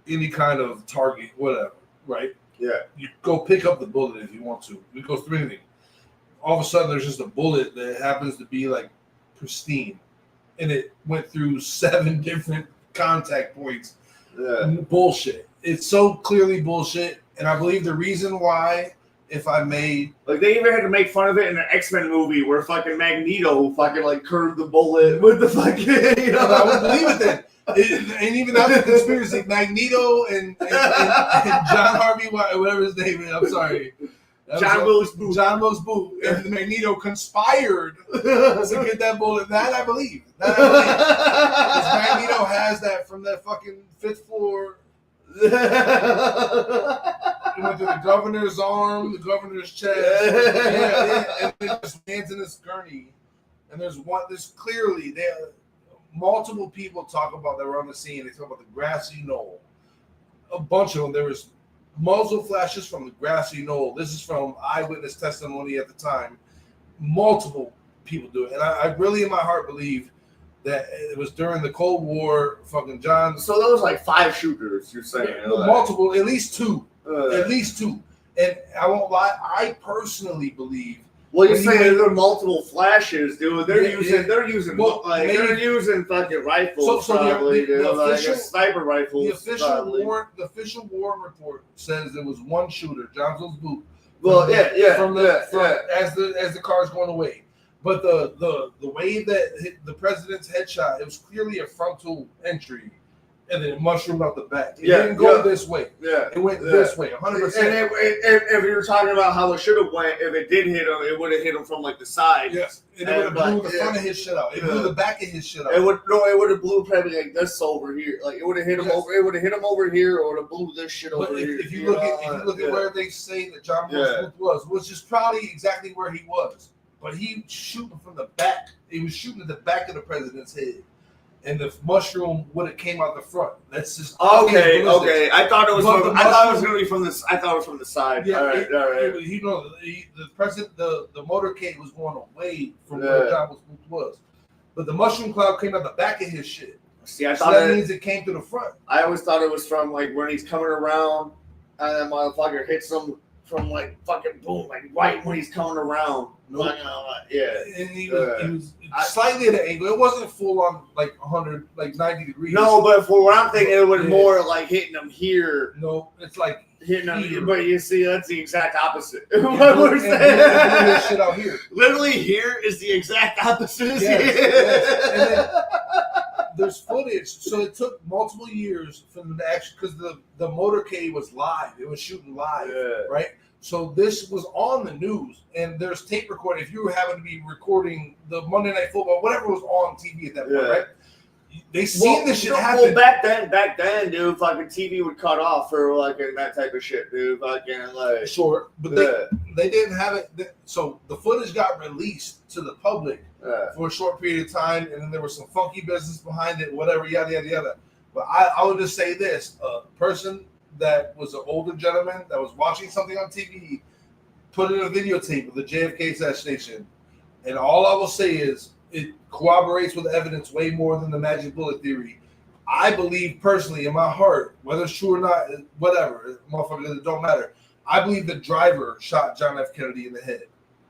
Speaker 2: any kind of target, whatever, right?
Speaker 1: Yeah.
Speaker 2: You go pick up the bullet if you want to. It goes through anything. All of a sudden, there's just a bullet that happens to be like pristine, and it went through 7 different contact points.
Speaker 1: Yeah.
Speaker 2: Bullshit. It's so clearly bullshit, and I believe the reason why, if I may,
Speaker 1: like they even had to make fun of it in an X-Men movie where fucking Magneto fucking like curved the bullet with the fucking. You know?
Speaker 2: I would believe it then. And even after the conspiracy, Magneto and John Harvey, whatever his name is, I'm sorry.
Speaker 1: John Wilkes Booth.
Speaker 2: John Wilkes Booth and Magneto conspired to get that bullet. That I believe. Because Magneto has that from that fucking 5th floor. It went through the governor's arm, the governor's chest, and it just lands in this gurney. And there's clearly there. Multiple people talk about that were on the scene. They talk about the grassy knoll. A bunch of them. There was muzzle flashes from the grassy knoll. This is from eyewitness testimony at the time. Multiple people do it. And I really in my heart believe that it was during the Cold War, fucking John.
Speaker 1: So there was like 5 shooters, you're saying?
Speaker 2: Multiple, at least 2. At least 2. And I won't lie, I personally believe.
Speaker 1: Well, you're saying there are multiple flashes, dude. They're using fucking rifles, probably,
Speaker 2: the official,
Speaker 1: like sniper rifles.
Speaker 2: The official war report says there was 1 shooter, John Wilkes Booth. As the car's going away. But the way that hit the president's headshot, it was clearly a frontal entry and then it mushroomed out the back. It didn't go this way.
Speaker 1: Yeah.
Speaker 2: It went this way, 100%.
Speaker 1: And if you're talking about how it should have went, if it did hit him, it would have hit him from like the side.
Speaker 2: Yes. And it would have blew the front of his shit out. It blew the back of his shit out.
Speaker 1: It would have blew probably like this over here. Like it would have hit him over. It would have hit him over here, or it would have blew this shit over here.
Speaker 2: If you look at where they say that John Smith was, which is probably exactly where he was, but he shooting from the back. He was shooting at the back of the president's head, and the mushroom would have came out the front. That's just
Speaker 1: okay. I thought it was. I thought it was going to be from this. I thought it was from the side.
Speaker 2: Yeah,
Speaker 1: all right.
Speaker 2: The president, the motorcade was going away from where John Smith was, but the mushroom cloud came out the back of his shit.
Speaker 1: See, I thought
Speaker 2: that means it came to the front.
Speaker 1: I always thought it was from like when he's coming around, and that motherfucker hits him from like fucking boom, like right when he's coming around.
Speaker 2: Nope.
Speaker 1: And
Speaker 2: he was slightly at an angle. It wasn't full on like 100, like 90 degrees.
Speaker 1: No, but for what I'm thinking, it was more like hitting him here.
Speaker 2: No, it's like
Speaker 1: hitting him here. But you see, that's the exact opposite.
Speaker 2: What we're saying. Shit out here.
Speaker 1: Literally, here is the exact opposite.
Speaker 2: Yes. And then there's footage. So it took multiple years from the action because the motorcade was live. It was shooting live, right? So this was on the news, and there's tape recording. If you happen to be recording the Monday Night Football, whatever was on TV at that point, right? They seen this shit happen.
Speaker 1: Well, back then, dude, fucking TV would cut off for like that type of shit, dude. Fucking like
Speaker 2: sure, but they didn't have it. So the footage got released to the public for a short period of time, and then there was some funky business behind it, whatever, yada yada yada. But I would just say this: a person that was an older gentleman that was watching something on TV, put in a videotape of the JFK assassination, and all I will say is it corroborates with evidence way more than the magic bullet theory. I believe personally in my heart, whether it's true or not, whatever, motherfucker, it don't matter. I believe the driver shot John F. Kennedy in the head,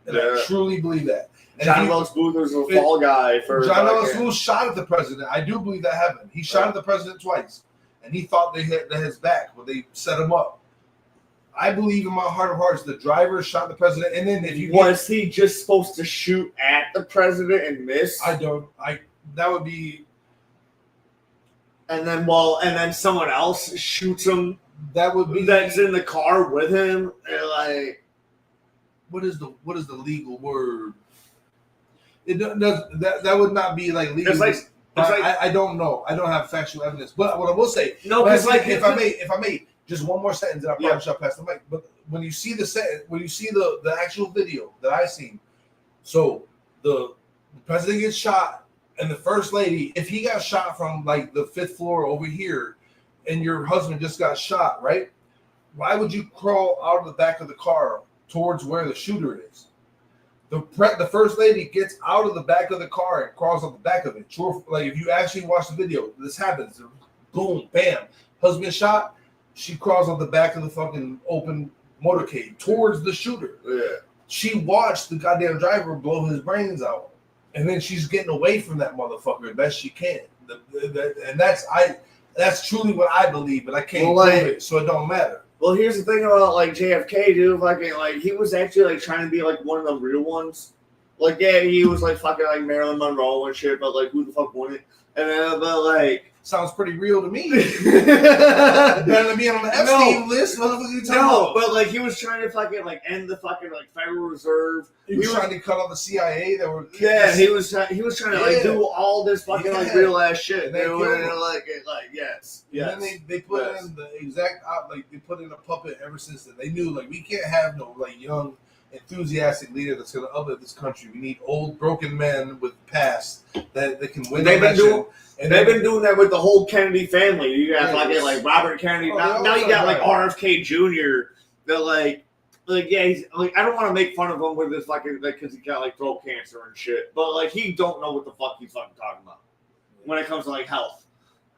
Speaker 2: and I truly believe that. And
Speaker 1: John Wilkes Booth was a fall guy for
Speaker 2: John Wilkes Booth shot at the president. I do believe that happened. He shot at the president twice. And he thought they hit his back when they set him up. I believe in my heart of hearts the driver shot the president. And then if you
Speaker 1: was he just supposed to shoot at the president and miss?
Speaker 2: That would be.
Speaker 1: And then someone else shoots him.
Speaker 2: That would be
Speaker 1: that's in the car with him. And like,
Speaker 2: what is the legal word? It does that would not be like legal.
Speaker 1: It's like,
Speaker 2: I don't know. I don't have factual evidence. But what I will say, if I may, just one more sentence, and I promise I'll pass the mic. But when you see the actual video that I seen, so the president gets shot, and the first lady, if he got shot from like the 5th floor over here, and your husband just got shot, right? Why would you crawl out of the back of the car towards where the shooter is? The first lady gets out of the back of the car and crawls on the back of it. Sure, like if you actually watch the video, this happens. Boom, bam. Husband shot. She crawls on the back of the fucking open motorcade towards the shooter. Yeah. She watched the goddamn driver blow his brains out, and then she's getting away from that motherfucker as best she can. And that's truly what I believe, but I can't prove it, so it don't matter.
Speaker 1: Well, here's the thing about like JFK, dude. Like he was actually like trying to be like one of the real ones. Like, yeah, he was like fucking like Marilyn Monroe and shit, but like who the fuck won it? And then, but like,
Speaker 2: sounds pretty real to me. Better than being on the Epstein list.
Speaker 1: No, but like he was trying to fucking like end the fucking like Federal Reserve.
Speaker 2: He was trying to cut off the CIA that were.
Speaker 1: Yeah, he was trying to like do all this fucking like real ass shit. They were like yes.
Speaker 2: And then they put in the exact they put in a puppet ever since then. They knew like we can't have no like young, enthusiastic leader that's going to uplift this country. We need old broken men with past that can win.
Speaker 1: They've been doing that with the whole Kennedy family. You got like Robert Kennedy. Now you got like RFK Jr. That like he's like I don't want to make fun of him with this fucking because he got like throat cancer and shit, but like he don't know what the fuck he's fucking talking about when it comes to like health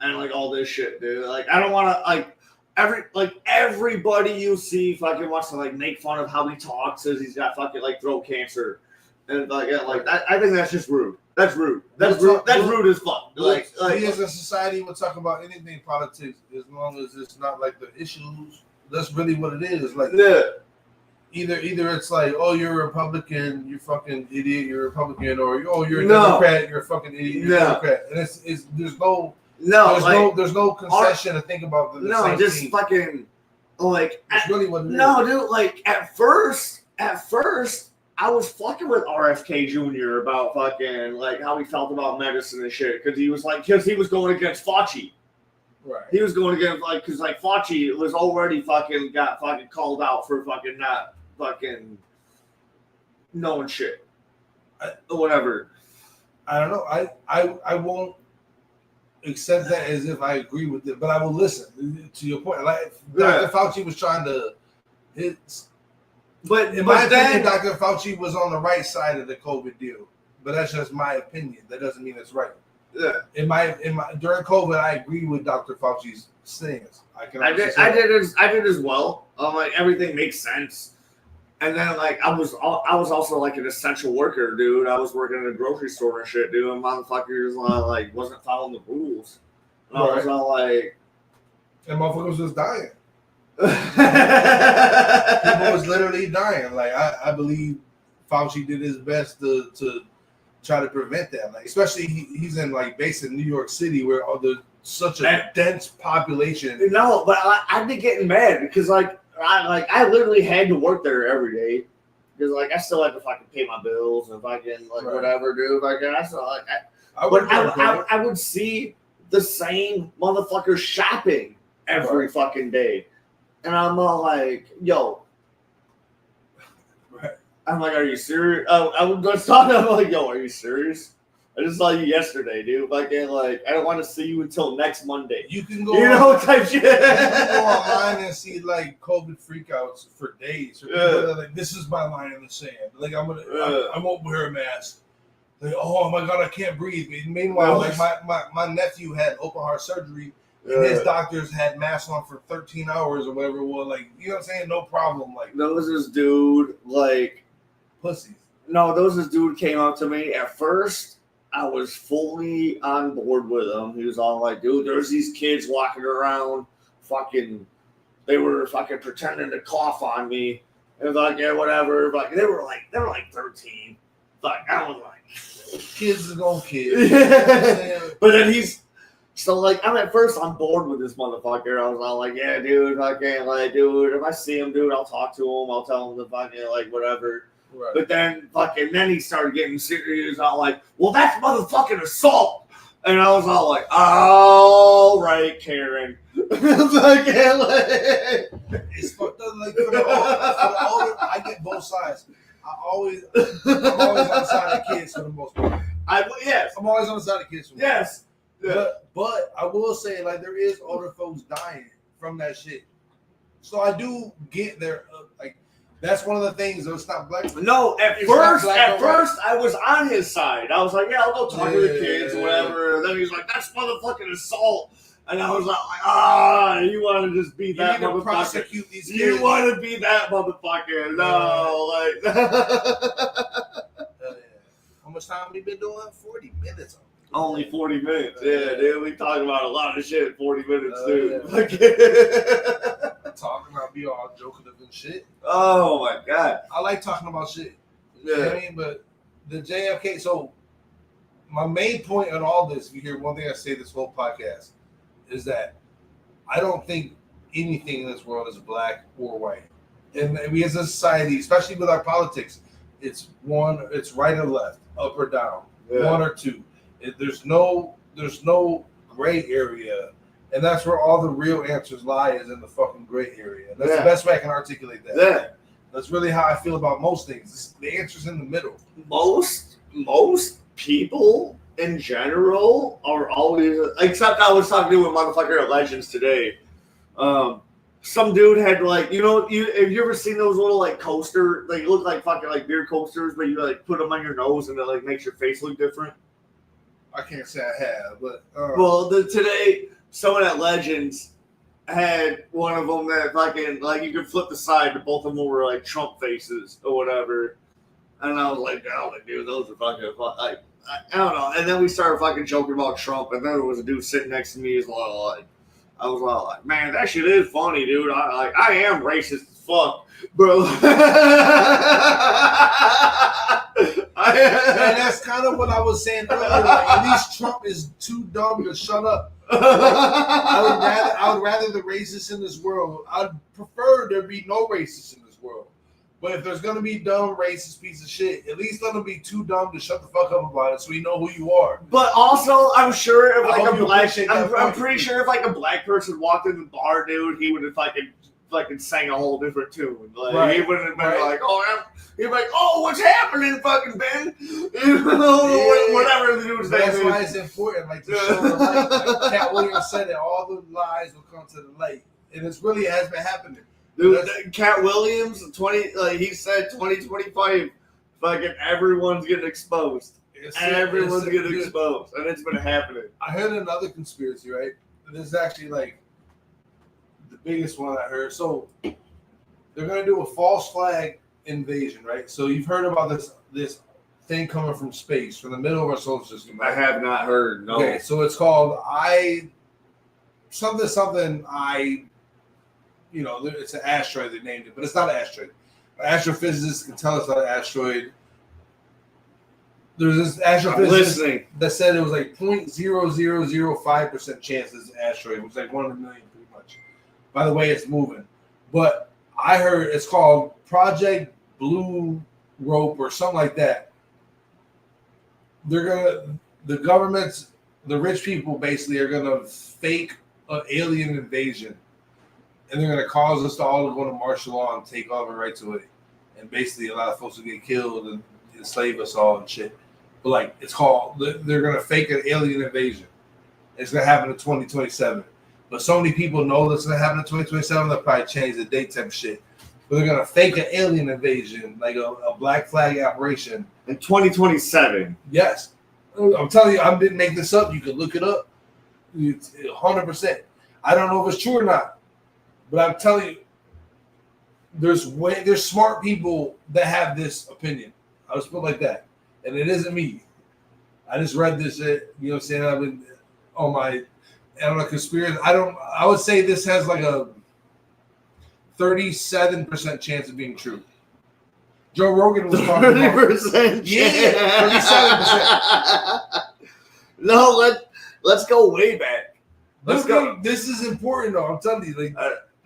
Speaker 1: and like all this shit, dude. Like I don't want to everybody you see fucking wants to like make fun of how he talks as he's got fucking like throat cancer and like that. I think that's just rude. That's rude. That's rude as fuck. Like
Speaker 2: we as a society would talk about anything politics as long as it's not like the issues. That's really what it is. Like either it's like, oh, you're a Republican, you fucking idiot, you're a Republican, or oh, you're a Democrat, you're a fucking idiot, you're a Democrat. And it's there's no
Speaker 1: No,
Speaker 2: there's no concession to think about the
Speaker 1: no,
Speaker 2: same
Speaker 1: just
Speaker 2: thing.
Speaker 1: fucking like.
Speaker 2: It's really what it is.
Speaker 1: No, dude. Like at first, I was fucking with RFK Jr. about fucking like how he felt about medicine and shit because he was going against Fauci.
Speaker 2: Right.
Speaker 1: He was going against because Fauci was already got called out for fucking not fucking knowing shit or whatever.
Speaker 2: I don't know. I won't accept that as if I agree with it, but I will listen to your point. Like Dr. Fauci was trying to But in my opinion, Dr. Fauci was on the right side of the COVID deal. But that's just my opinion. That doesn't mean it's right.
Speaker 1: Yeah.
Speaker 2: During COVID, I agree with Dr. Fauci's stance.
Speaker 1: I did as well. Like everything makes sense. And then like I was also like an essential worker, dude. I was working in a grocery store and shit, dude. And motherfuckers like wasn't following the rules. And I was all like,
Speaker 2: and motherfuckers was dying. People was literally dying. Like I believe Fauci did his best to try to prevent that. Like especially he's in like based in New York City where there's such a dense population.
Speaker 1: No, but I'd be getting mad because I literally had to work there every day because like I still had to fucking pay my bills and fucking like whatever, dude. Like I still like I would see the same motherfuckers shopping every fucking day. And I'm all like, yo.
Speaker 2: Right.
Speaker 1: I'm like, are you serious? I was talking. I'm like, yo, are you serious? I just saw you yesterday, dude. Like, I don't want to see you until next Monday.
Speaker 2: You can go,
Speaker 1: type shit.
Speaker 2: You can go online and see like COVID freakouts for days. Like, this is my line in the sand. Like, I won't wear a mask. Like, oh my god, I can't breathe. Meanwhile, like my nephew had open heart surgery. And his doctors had masks on for 13 hours or whatever it was. Like, you know what I'm saying? No problem. Like,
Speaker 1: there was this dude, like,
Speaker 2: pussies.
Speaker 1: No, there was this dude came up to me. At first, I was fully on board with him. He was all like, dude, there's these kids walking around they were fucking pretending to cough on me. And like, yeah, whatever. Like, they were like 13. Like, I was like,
Speaker 2: kids is gonna kids. You know
Speaker 1: but then so, like, at first on board with this motherfucker. I was all like, yeah, dude, fucking, like, dude, if I see him, dude, I'll talk to him. I'll tell him to fucking, like, whatever.
Speaker 2: Right.
Speaker 1: But then he started getting serious. All like, well, that's motherfucking assault. And I was all like, all right, Karen.
Speaker 2: It's fucked up. Like, for the older, I get both sides. I'm always on the side of kids for the most part.
Speaker 1: Yes.
Speaker 2: I'm always on the side of kids for the most part.
Speaker 1: Yes. Yeah.
Speaker 2: But I will say, like, there is older folks dying from that shit. So I do get there. Like, that's one of the things. Though it's not black.
Speaker 1: No, at first, I was on his side. I was like, yeah, I'll go talk to the kids or whatever. And then he's like, that's motherfucking assault. And I was like, you want to just be that motherfucker?
Speaker 2: Prosecute these kids.
Speaker 1: You want to be that motherfucker? No, like.
Speaker 2: How much time have we been doing? 40 minutes.
Speaker 1: Only 40 minutes. Yeah, dude. We talking about a lot of shit in 40 minutes, dude.
Speaker 2: Yeah. Talking about be all joking and shit.
Speaker 1: Oh, my God.
Speaker 2: I like talking about shit.
Speaker 1: Yeah.
Speaker 2: You know what I mean? But the JFK, so my main point on all this, if you hear one thing I say this whole podcast, is that I don't think anything in this world is black or white. And we as a society, especially with our politics, it's right or left, up or down, one or two. There's no gray area, and that's where all the real answers lie, is in the fucking gray area. And that's the best way I can articulate that.
Speaker 1: Yeah.
Speaker 2: That's really how I feel about most things. The answer's in the middle.
Speaker 1: Most people in general are always, except I was talking to a motherfucker at Legends today. Some dude had like, have you ever seen those little like coaster, like look like fucking like beer coasters, but you like put them on your nose and it like makes your face look different?
Speaker 2: I can't say I have, but
Speaker 1: well, today someone at Legends had one of them that fucking like you could flip the side, but both of them were like Trump faces or whatever. And I was like, oh, dude, those are fucking like I don't know. And then we started fucking joking about Trump, and then there was a dude sitting next to me. He's like, I was like, man, that shit is funny, dude. I am racist as fuck, bro. I
Speaker 2: And that's kind of what I was saying earlier. Like, at least Trump is too dumb to shut up. Like, I would rather the racists in this world. I'd prefer there be no racists in this world. But if there's gonna be dumb, racist piece of shit, at least let them be too dumb to shut the fuck up about it, so we know who you are.
Speaker 1: But also, I'm sure if
Speaker 2: I
Speaker 1: like
Speaker 2: hope
Speaker 1: a
Speaker 2: you
Speaker 1: black,
Speaker 2: appreciate that
Speaker 1: I'm
Speaker 2: point.
Speaker 1: pretty sure if like a black person walked in the bar, dude, he would have fucking sang a whole different tune. Like
Speaker 2: Right.
Speaker 1: he wouldn't have been
Speaker 2: Right.
Speaker 1: like, oh, he'd be like, oh, what's happening, fucking Ben? You know, whatever the dude's name
Speaker 2: That's
Speaker 1: is.
Speaker 2: why it's important, like to show the light. Like Cat Williams said it, all the lies will come to the light, and it's really has been happening.
Speaker 1: Dude, Cat Williams, he said 2025, fucking everyone's getting exposed. Everyone's getting exposed, and it's been happening.
Speaker 2: I heard another conspiracy, right? This is actually like the biggest one I heard. So they're gonna do a false flag invasion, right? So you've heard about this thing coming from space, from the middle of our solar system. Right?
Speaker 1: I have not heard. No.
Speaker 2: Okay, so it's called it's an asteroid. They named it, but it's not an asteroid. Astrophysicists can tell it's not an asteroid. There's this astrophysicist that said it was like 0.0005% chance it's an asteroid. It was like 1 in a million, pretty much. By the way, it's moving. But I heard it's called Project Blue Rope or something like that. The governments, the rich people basically are gonna fake an alien invasion. And they're going to cause us to all go to martial law and take over rights away. And basically a lot of folks will get killed and enslave us all and shit. But like, it's called, they're going to fake an alien invasion. It's going to happen in 2027. But so many people know that's going to happen in 2027, they'll probably change the date type shit. But they're going to fake an alien invasion, like a black flag operation.
Speaker 1: In 2027.
Speaker 2: Yes. I'm telling you, I didn't make this up. You can look it up. 100%. I don't know if it's true or not. But I'm telling you, there's smart people that have this opinion. I'll just put it like that. And it isn't me. I just read this shit, you know what I'm saying? I've been on my conspiracy. I would say this has like a 37% chance of being true. Joe Rogan was talking
Speaker 1: 30%.
Speaker 2: Yeah, 37%.
Speaker 1: No, let's go way back. Let's go.
Speaker 2: This is important though. I'm telling you, like,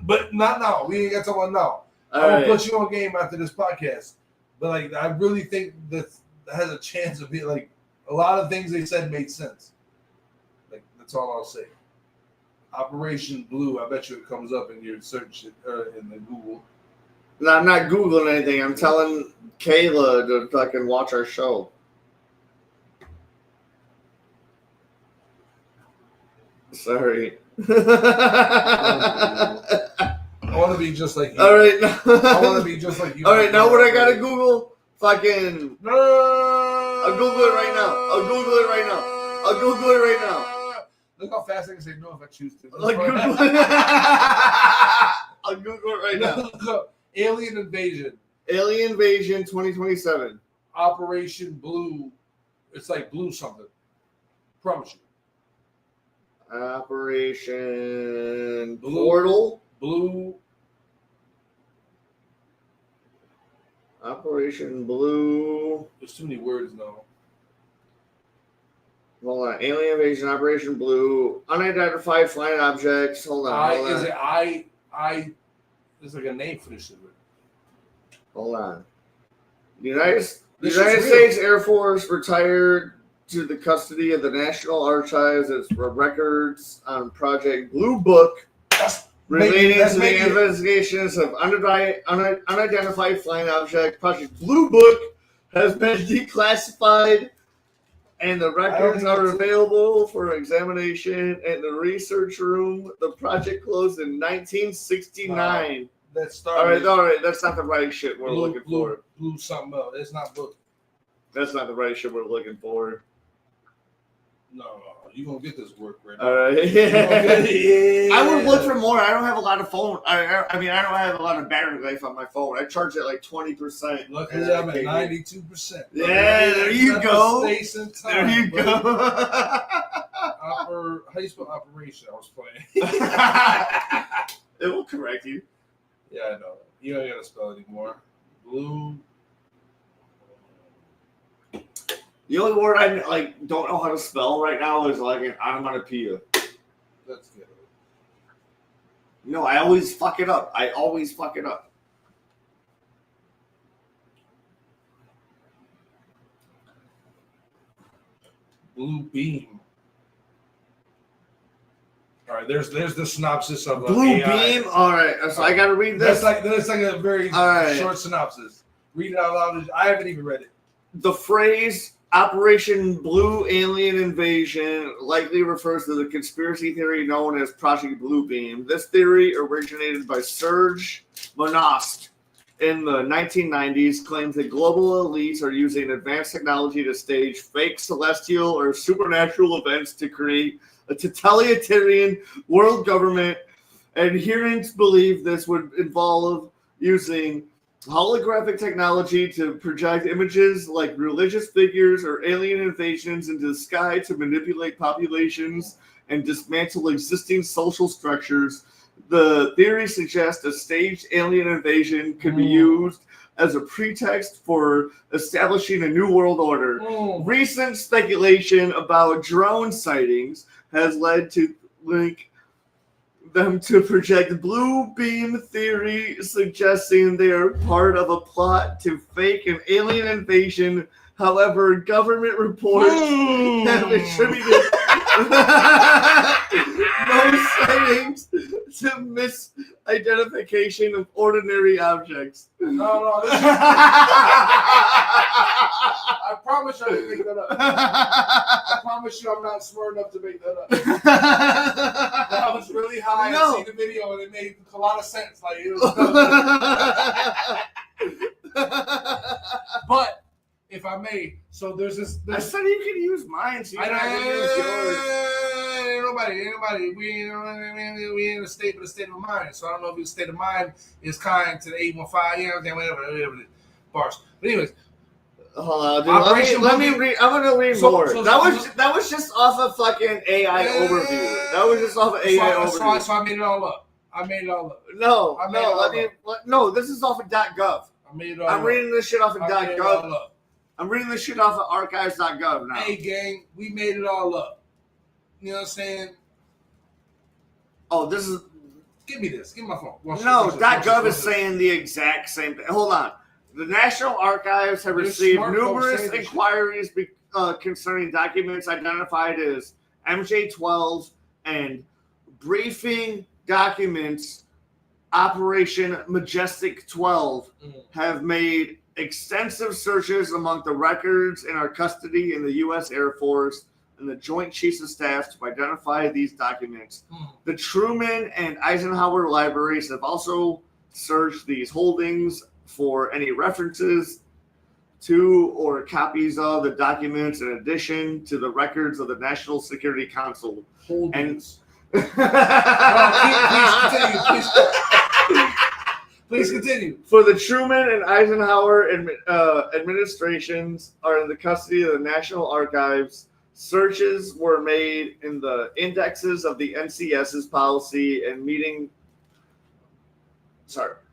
Speaker 2: but not now. We ain't got to talk about now.
Speaker 1: All
Speaker 2: I'm
Speaker 1: right.
Speaker 2: gonna put you on game after this podcast. But like, I really think that has a chance of being like a lot of things they said made sense. Like that's all I'll say. Operation Blue. I bet you it comes up in your search in the Google.
Speaker 1: No, I'm not Googling anything. I'm telling Kayla to fucking watch our show. Sorry.
Speaker 2: I want to be just like you.
Speaker 1: All right.
Speaker 2: I want to be just like you.
Speaker 1: All right. Now what I gotta Google? Fucking.
Speaker 2: No.
Speaker 1: I'll Google it right now. I'll Google it right now. I'll Google it right now.
Speaker 2: Look how fast I can say no if I choose to.
Speaker 1: I'll Google it. I'll Google it right now.
Speaker 2: Alien invasion.
Speaker 1: Alien Invasion 2027.
Speaker 2: Operation Blue. It's like blue something. Promise you.
Speaker 1: Operation Portal.
Speaker 2: Blue.
Speaker 1: Operation Blue.
Speaker 2: There's too many words now.
Speaker 1: Hold on. Alien Invasion, Operation Blue. Unidentified flying objects. Hold on.
Speaker 2: There's like a name for this shit.
Speaker 1: Hold on. United States Air Force retired to the custody of the National Archives as records on Project Blue Book relating to the investigations of unidentified flying object. Project Blue Book has been declassified, and the records are available for examination in the research room. The project closed in 1969.
Speaker 2: That started.
Speaker 1: All right. That's not the right shit we're looking for.
Speaker 2: Blue something else. It's not book.
Speaker 1: That's not the right shit we're looking for.
Speaker 2: No, you gonna get this work right now.
Speaker 1: All right.
Speaker 2: Yeah.
Speaker 1: I would look for more. I don't have a lot of phone. I mean, I don't have a lot of battery life on my phone. I charge it like 20%.
Speaker 2: Luckily, I'm at 92%.
Speaker 1: Yeah, there you go.
Speaker 2: Space and time,
Speaker 1: There you go.
Speaker 2: How you spell operation? I was playing.
Speaker 1: It will correct you.
Speaker 2: Yeah, I know. You don't gotta spell it anymore. Blue.
Speaker 1: The only word I like don't know how to spell right now is like an onomatopoeia.
Speaker 2: That's good.
Speaker 1: No, I always fuck it up.
Speaker 2: Blue beam. All right, there's the synopsis of
Speaker 1: Blue
Speaker 2: AI.
Speaker 1: beam. All right, so I gotta read this.
Speaker 2: That's like a very short synopsis. Read it out loud. I haven't even read it.
Speaker 1: The phrase Operation Blue Alien Invasion likely refers to the conspiracy theory known as Project Bluebeam. This theory originated by Serge Monost in the 1990s, claims that global elites are using advanced technology to stage fake celestial or supernatural events to create a totalitarian world government. Adherents believe this would involve using holographic technology to project images like religious figures or alien invasions into the sky to manipulate populations and dismantle existing social structures. The theory suggests a staged alien invasion could be used as a pretext for establishing a new world order. Recent speculation about drone sightings has led to link them to project blue beam theory, suggesting they are part of a plot to fake an alien invasion. However, government reports have attributed most sightings to misidentification of ordinary objects.
Speaker 2: No. I promise you I didn't make that up. I promise you I'm not smart enough to make that up. I was really high and see the video and it made a lot of sense. Like it was But if I may, so there's this.
Speaker 1: I said you can use mine. So you can use yours.
Speaker 2: Ain't nobody. We in a state of mind. So I don't know if your state of mind is kind to the 815. You know, whatever. Bars. But anyways.
Speaker 1: Hold on, dude. Let me read. I'm gonna read more. That was just off of fucking AI overview. That was just off of AI overview.
Speaker 2: So I made it all up.
Speaker 1: No. This is off of .gov.
Speaker 2: I made it all
Speaker 1: I'm reading this shit off of .gov. I'm reading this shit off of archives.gov now.
Speaker 2: Hey, gang, we made it all up. You know what I'm saying?
Speaker 1: Oh, this is.
Speaker 2: Give me this. Give me my phone.
Speaker 1: .gov is saying the exact same thing. Hold on. The National Archives have received numerous inquiries concerning documents identified as MJ-12 and briefing documents. Operation Majestic 12 have made extensive searches among the records in our custody in the U.S. Air Force and the Joint Chiefs of Staff to identify these documents. The Truman and Eisenhower libraries have also searched these holdings for any references to or copies of the documents in addition to the records of the National Security Council.
Speaker 2: Holdings. Please continue.
Speaker 1: For the Truman and Eisenhower administrations are in the custody of the National Archives. Searches were made in the indexes of the NCS's policy and meeting.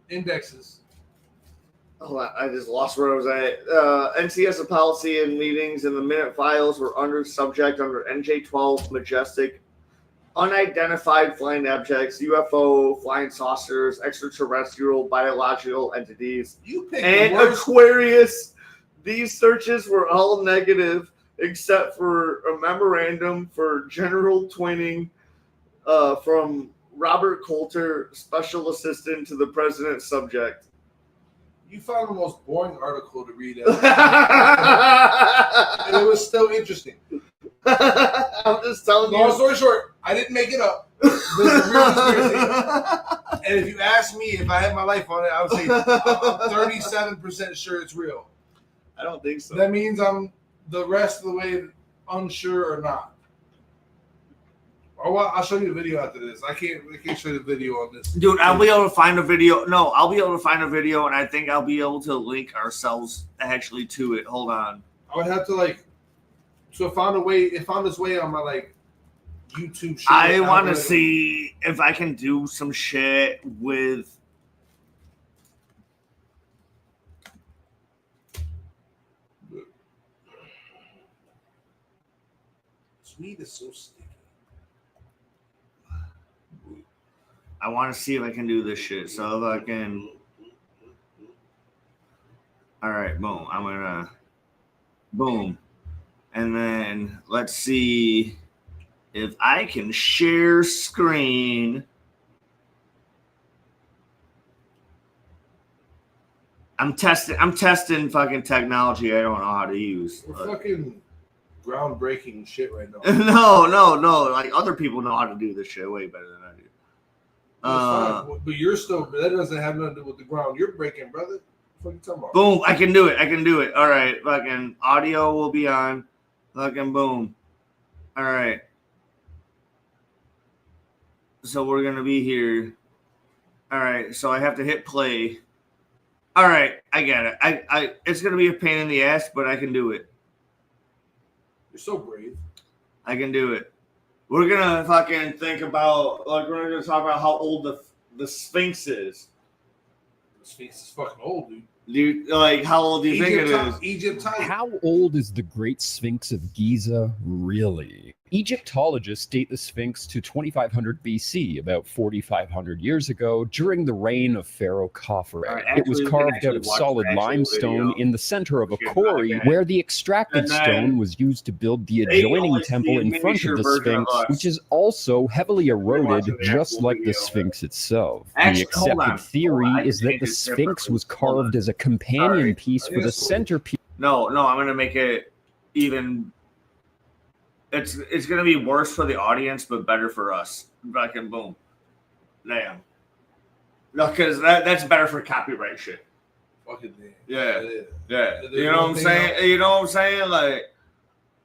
Speaker 2: Indexes.
Speaker 1: Hold on, I just lost where I was at. NCS policy and meetings in the minute files were under NJ-12 Majestic, unidentified flying objects, UFO, flying saucers, extraterrestrial, biological entities, and Aquarius. These searches were all negative except for a memorandum for general twinning from Robert Coulter, special assistant to the president's subject.
Speaker 2: You found the most boring article to read ever. And it was still interesting.
Speaker 1: I'm just telling you.
Speaker 2: Long story short, I didn't make it up. This is a real conspiracy. And if you ask me if I had my life on it, I would say I'm 37% sure it's real.
Speaker 1: I don't think so.
Speaker 2: That means I'm the rest of the way unsure or not. I'll show you the video after this. I can't show you the video on this.
Speaker 1: Dude, I'll be able to find a video. No, I'll be able to find a video, and I think I'll be able to link ourselves actually to it. Hold on.
Speaker 2: I would have to so it found its way on my YouTube shit.
Speaker 1: I want to see if I can do some shit with.
Speaker 2: weed is so sticky.
Speaker 1: I want to see if I can do this shit. So if I can. All right, boom. I'm gonna boom, and then let's see if I can share screen. I'm testing fucking technology I don't know how to use.
Speaker 2: We're fucking groundbreaking shit right now.
Speaker 1: No. Like other people know how to do this shit way better than I do.
Speaker 2: But you're still, that doesn't have nothing to do with the ground you're breaking, brother. What are you talking about?
Speaker 1: Boom, I can do it. All right, fucking audio will be on. Fucking boom. All right. So we're going to be here. All right, so I have to hit play. All right, I get it. I it's going to be a pain in the ass, but I can do it.
Speaker 2: You're so brave.
Speaker 1: I can do it. We're going to fucking think about, like, we're going to talk about how old the Sphinx is.
Speaker 2: The Sphinx is fucking old, dude.
Speaker 1: Dude, like, how old do you think it is?
Speaker 2: Egypt.
Speaker 3: How old is the Great Sphinx of Giza really? Egyptologists date the Sphinx to 2500 BC, about 4,500 years ago, during the reign of Pharaoh Khafre. It was carved out of solid limestone in the center of a quarry, where the extracted stone was used to build the adjoining temple in front of the Sphinx, which is also heavily eroded, just like the Sphinx itself. The accepted theory is that the Sphinx was carved as a companion piece for the centerpiece.
Speaker 1: No, I'm going to make it even... It's going to be worse for the audience, but better for us. Fucking boom. Damn. No, because that's better for copyright shit.
Speaker 2: Fucking damn.
Speaker 1: Yeah. You know what I'm saying? Like,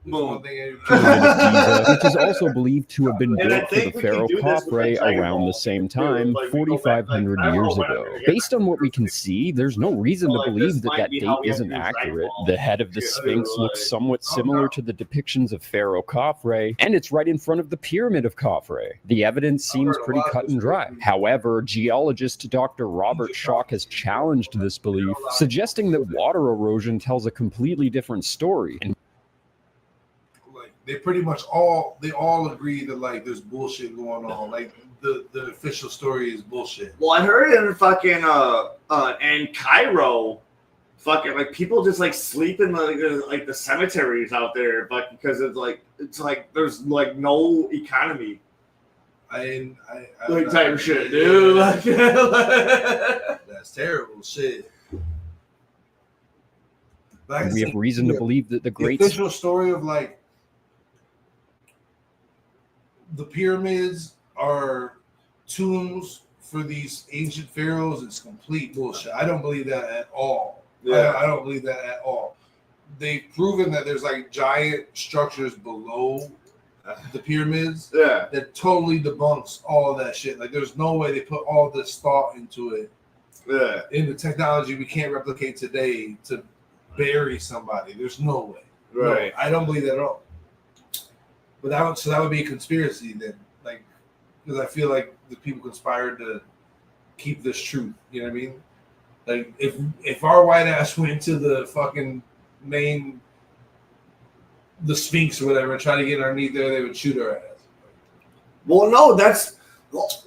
Speaker 1: boom.
Speaker 3: Which is also believed to have been built for the Pharaoh Khafre around the same time, 4,500 years ago. Based on what we can see, there's no reason to believe that date isn't accurate. The head of the Sphinx looks somewhat similar to the depictions of Pharaoh Khafre, and it's right in front of the Pyramid of Khafre. The evidence seems pretty cut and dry. However, geologist Dr. Robert Schock has challenged this belief, suggesting that water erosion tells a completely different story.
Speaker 2: They pretty much all agree that like there's bullshit going on. Like the official story is bullshit.
Speaker 1: Well, I heard in fucking in Cairo, fucking like people just like sleep in like the cemeteries out there, but because it's like there's like no economy.
Speaker 2: I
Speaker 1: type of shit, dude.
Speaker 2: That's terrible shit.
Speaker 3: We have reason to believe that the
Speaker 2: official story of like the pyramids are tombs for these ancient pharaohs. It's complete bullshit. I don't believe that at all. I don't believe that at all. They've proven that there's like giant structures below the pyramids that totally debunks all of that shit. Like there's no way they put all this thought into it. In the technology we can't replicate today to bury somebody. There's no way.
Speaker 1: Right.
Speaker 2: No, I don't believe that at all. But that would be a conspiracy then, like, because I feel like the people conspired to keep this truth. You know what I mean? Like, if our white ass went to the fucking the Sphinx or whatever, and try to get underneath there, they would shoot our ass.
Speaker 1: Well, no,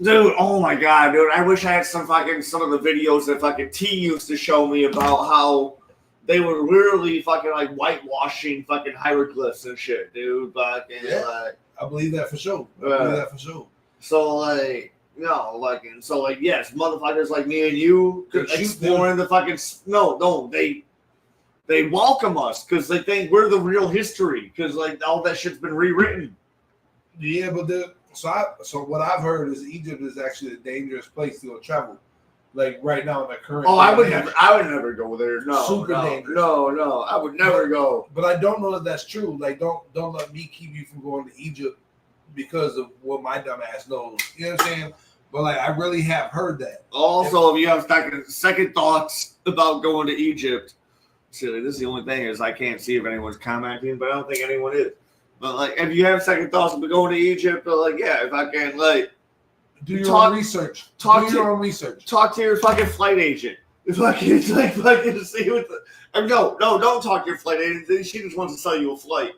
Speaker 1: dude. Oh my god, dude! I wish I had some of the videos that fucking T used to show me about how they were literally fucking like whitewashing fucking hieroglyphs and shit, dude. Fucking
Speaker 2: I believe that for sure.
Speaker 1: So like, yes, motherfuckers like me and you could explore in the fucking they welcome us because they think we're the real history because like all that shit's been rewritten.
Speaker 2: Yeah, but so what I've heard is Egypt is actually a dangerous place to go travel. Like right now in the current.
Speaker 1: Oh, I would never go there. No,
Speaker 2: dangerous.
Speaker 1: No, I would never go.
Speaker 2: But I don't know that that's true. Like, don't let me keep you from going to Egypt because of what my dumb ass knows. You know what I'm saying? But like, I really have heard that.
Speaker 1: Also, if you have second thoughts about going to Egypt, silly. This is the only thing is I can't see if anyone's commenting, but I don't think anyone is. But like, if you have second thoughts about going to Egypt, but like, yeah, if I can like.
Speaker 2: Do your own research. Talk
Speaker 1: to your fucking flight agent. Fucking see what don't talk to your flight agent. She just wants to sell you a flight.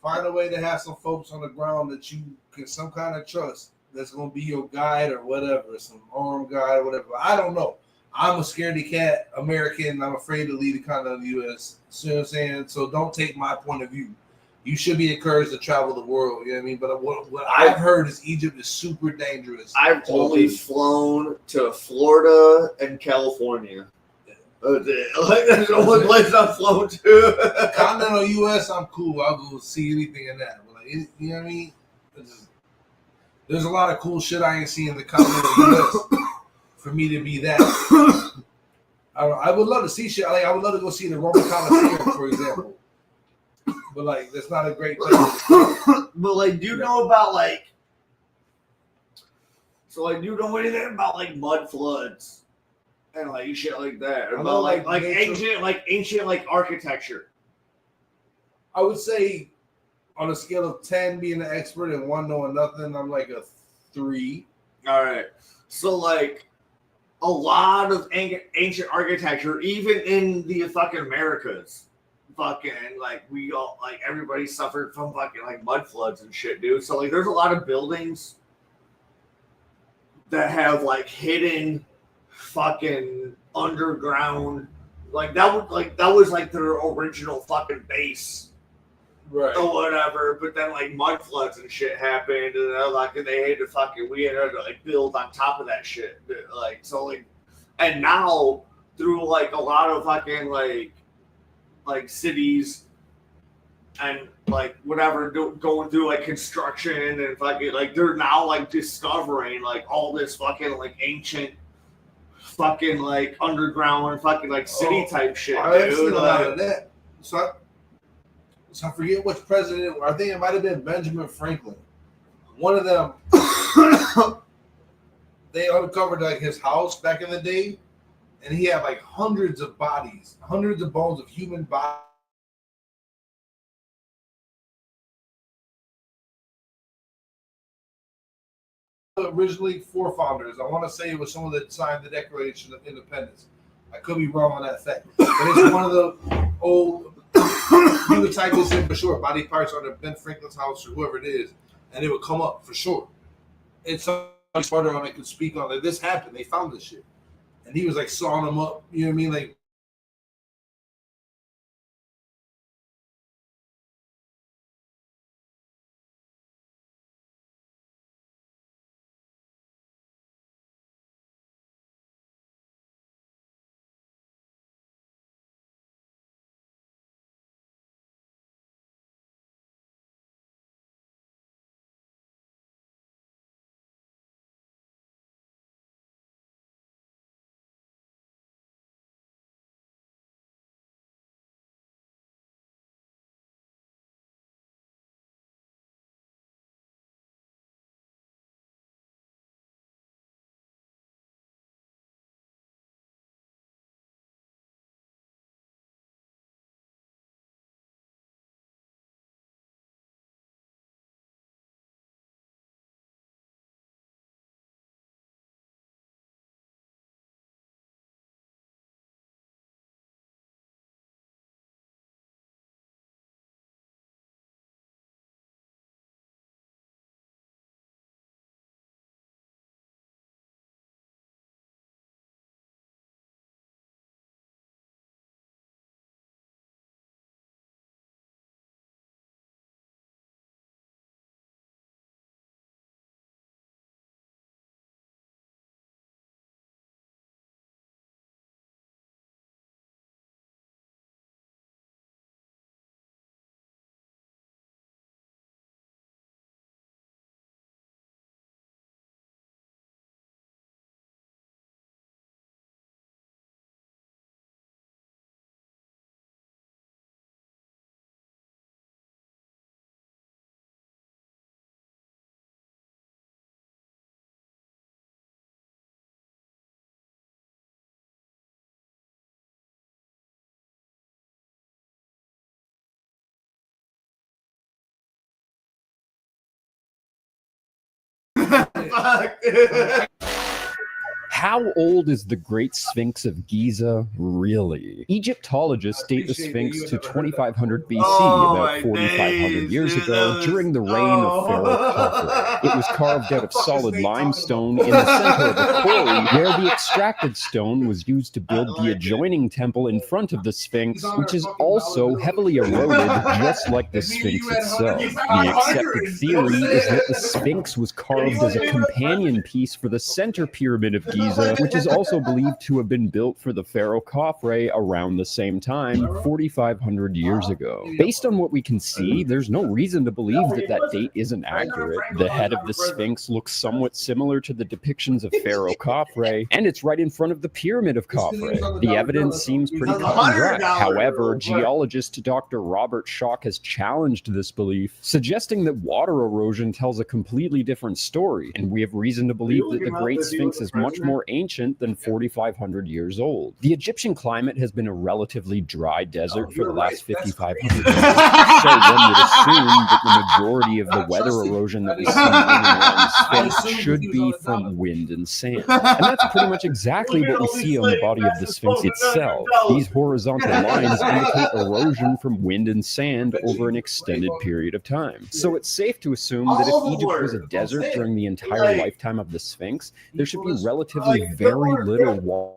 Speaker 2: Find a way to have some folks on the ground that you can some kind of trust. That's gonna be your guide or whatever, some armed guide or whatever. I don't know. I'm a scaredy cat American. I'm afraid to leave the continent of the U.S. You know what I'm saying? So don't take my point of view. You should be encouraged to travel the world. You know what I mean? But what I've heard is Egypt is super dangerous.
Speaker 1: I've only flown to Florida and California. Like, that's the only place I've flown to.
Speaker 2: Continental U.S. I'm cool. I'll go see anything in that. But like, you know what I mean? There's a lot of cool shit I ain't seen in the continental U.S. for me to be that. I would love to see shit. Like, I would love to go see the Roman Colosseum, for example. But like, that's not a great place.
Speaker 1: But like, do you know about like? So like, do you know anything about like mud floods and like shit like that? About like ancient architecture.
Speaker 2: I would say, on a scale of 10 being an expert and 1 knowing nothing, I'm like a 3.
Speaker 1: All right. So like, a lot of ancient architecture, even in the fucking Americas. Fucking like we all like everybody suffered from fucking like mud floods and shit, dude. So like there's a lot of buildings that have like hidden fucking underground that was like their original fucking base.
Speaker 2: Right.
Speaker 1: Or whatever, but then like mud floods and shit happened, and they had to we had to like build on top of that shit, like so like, and now through like a lot of fucking like cities and like whatever going through like construction and fucking like they're now like discovering like all this fucking like ancient fucking like underground fucking like city type shit.
Speaker 2: I've seen a lot of that. So I forget which president. I think it might have been Benjamin Franklin. One of them, they uncovered like his house back in the day, and he had like hundreds of bodies, hundreds of bones of human bodies. Originally, 4 founders. I want to say it was someone that signed the Declaration of Independence. I could be wrong on that fact, but it's one of the old. You would type this in for sure. Body parts on Ben Franklin's house or whoever it is, and it would come up for sure. It's somebody smarter on it could speak on it. This happened. They found this shit, and he was like sawing them up. You know what I mean? Like.
Speaker 1: Fuck.
Speaker 3: How old is the Great Sphinx of Giza really? Egyptologists date the Sphinx to 2500 BC, about 4500 years ago, during the reign of Pharaoh Khafre. It was carved out of solid limestone in the center of a quarry, where the extracted stone was used to build the adjoining temple in front of the Sphinx, which is also heavily eroded, just like the Sphinx itself. The accepted theory is that the Sphinx was carved as a companion piece for the center pyramid of Giza, which is also believed to have been built for the Pharaoh Khafre around the same time, 4,500 years ago. Based on what we can see, there's no reason to believe that that date isn't accurate. The head of the Sphinx looks somewhat similar to the depictions of Pharaoh Khafre, and it's right in front of the pyramid of Khafre. The evidence seems pretty cut and dry. However, geologist Dr. Robert Schock has challenged this belief, suggesting that water erosion tells a completely different story, and we have reason to believe that the Great Sphinx is much more ancient than 4,500 years old. The Egyptian climate has been a relatively dry desert for the last 5,500 years, so one would assume that the majority of the weather erosion that we see in and around the Sphinx should be from wind and sand. And that's pretty much exactly what we see on the body of the Sphinx itself. These horizontal lines indicate erosion from wind and sand over an extended period of time. So it's safe to assume that if Egypt was a desert during the entire lifetime of the Sphinx, there should be relatively very little water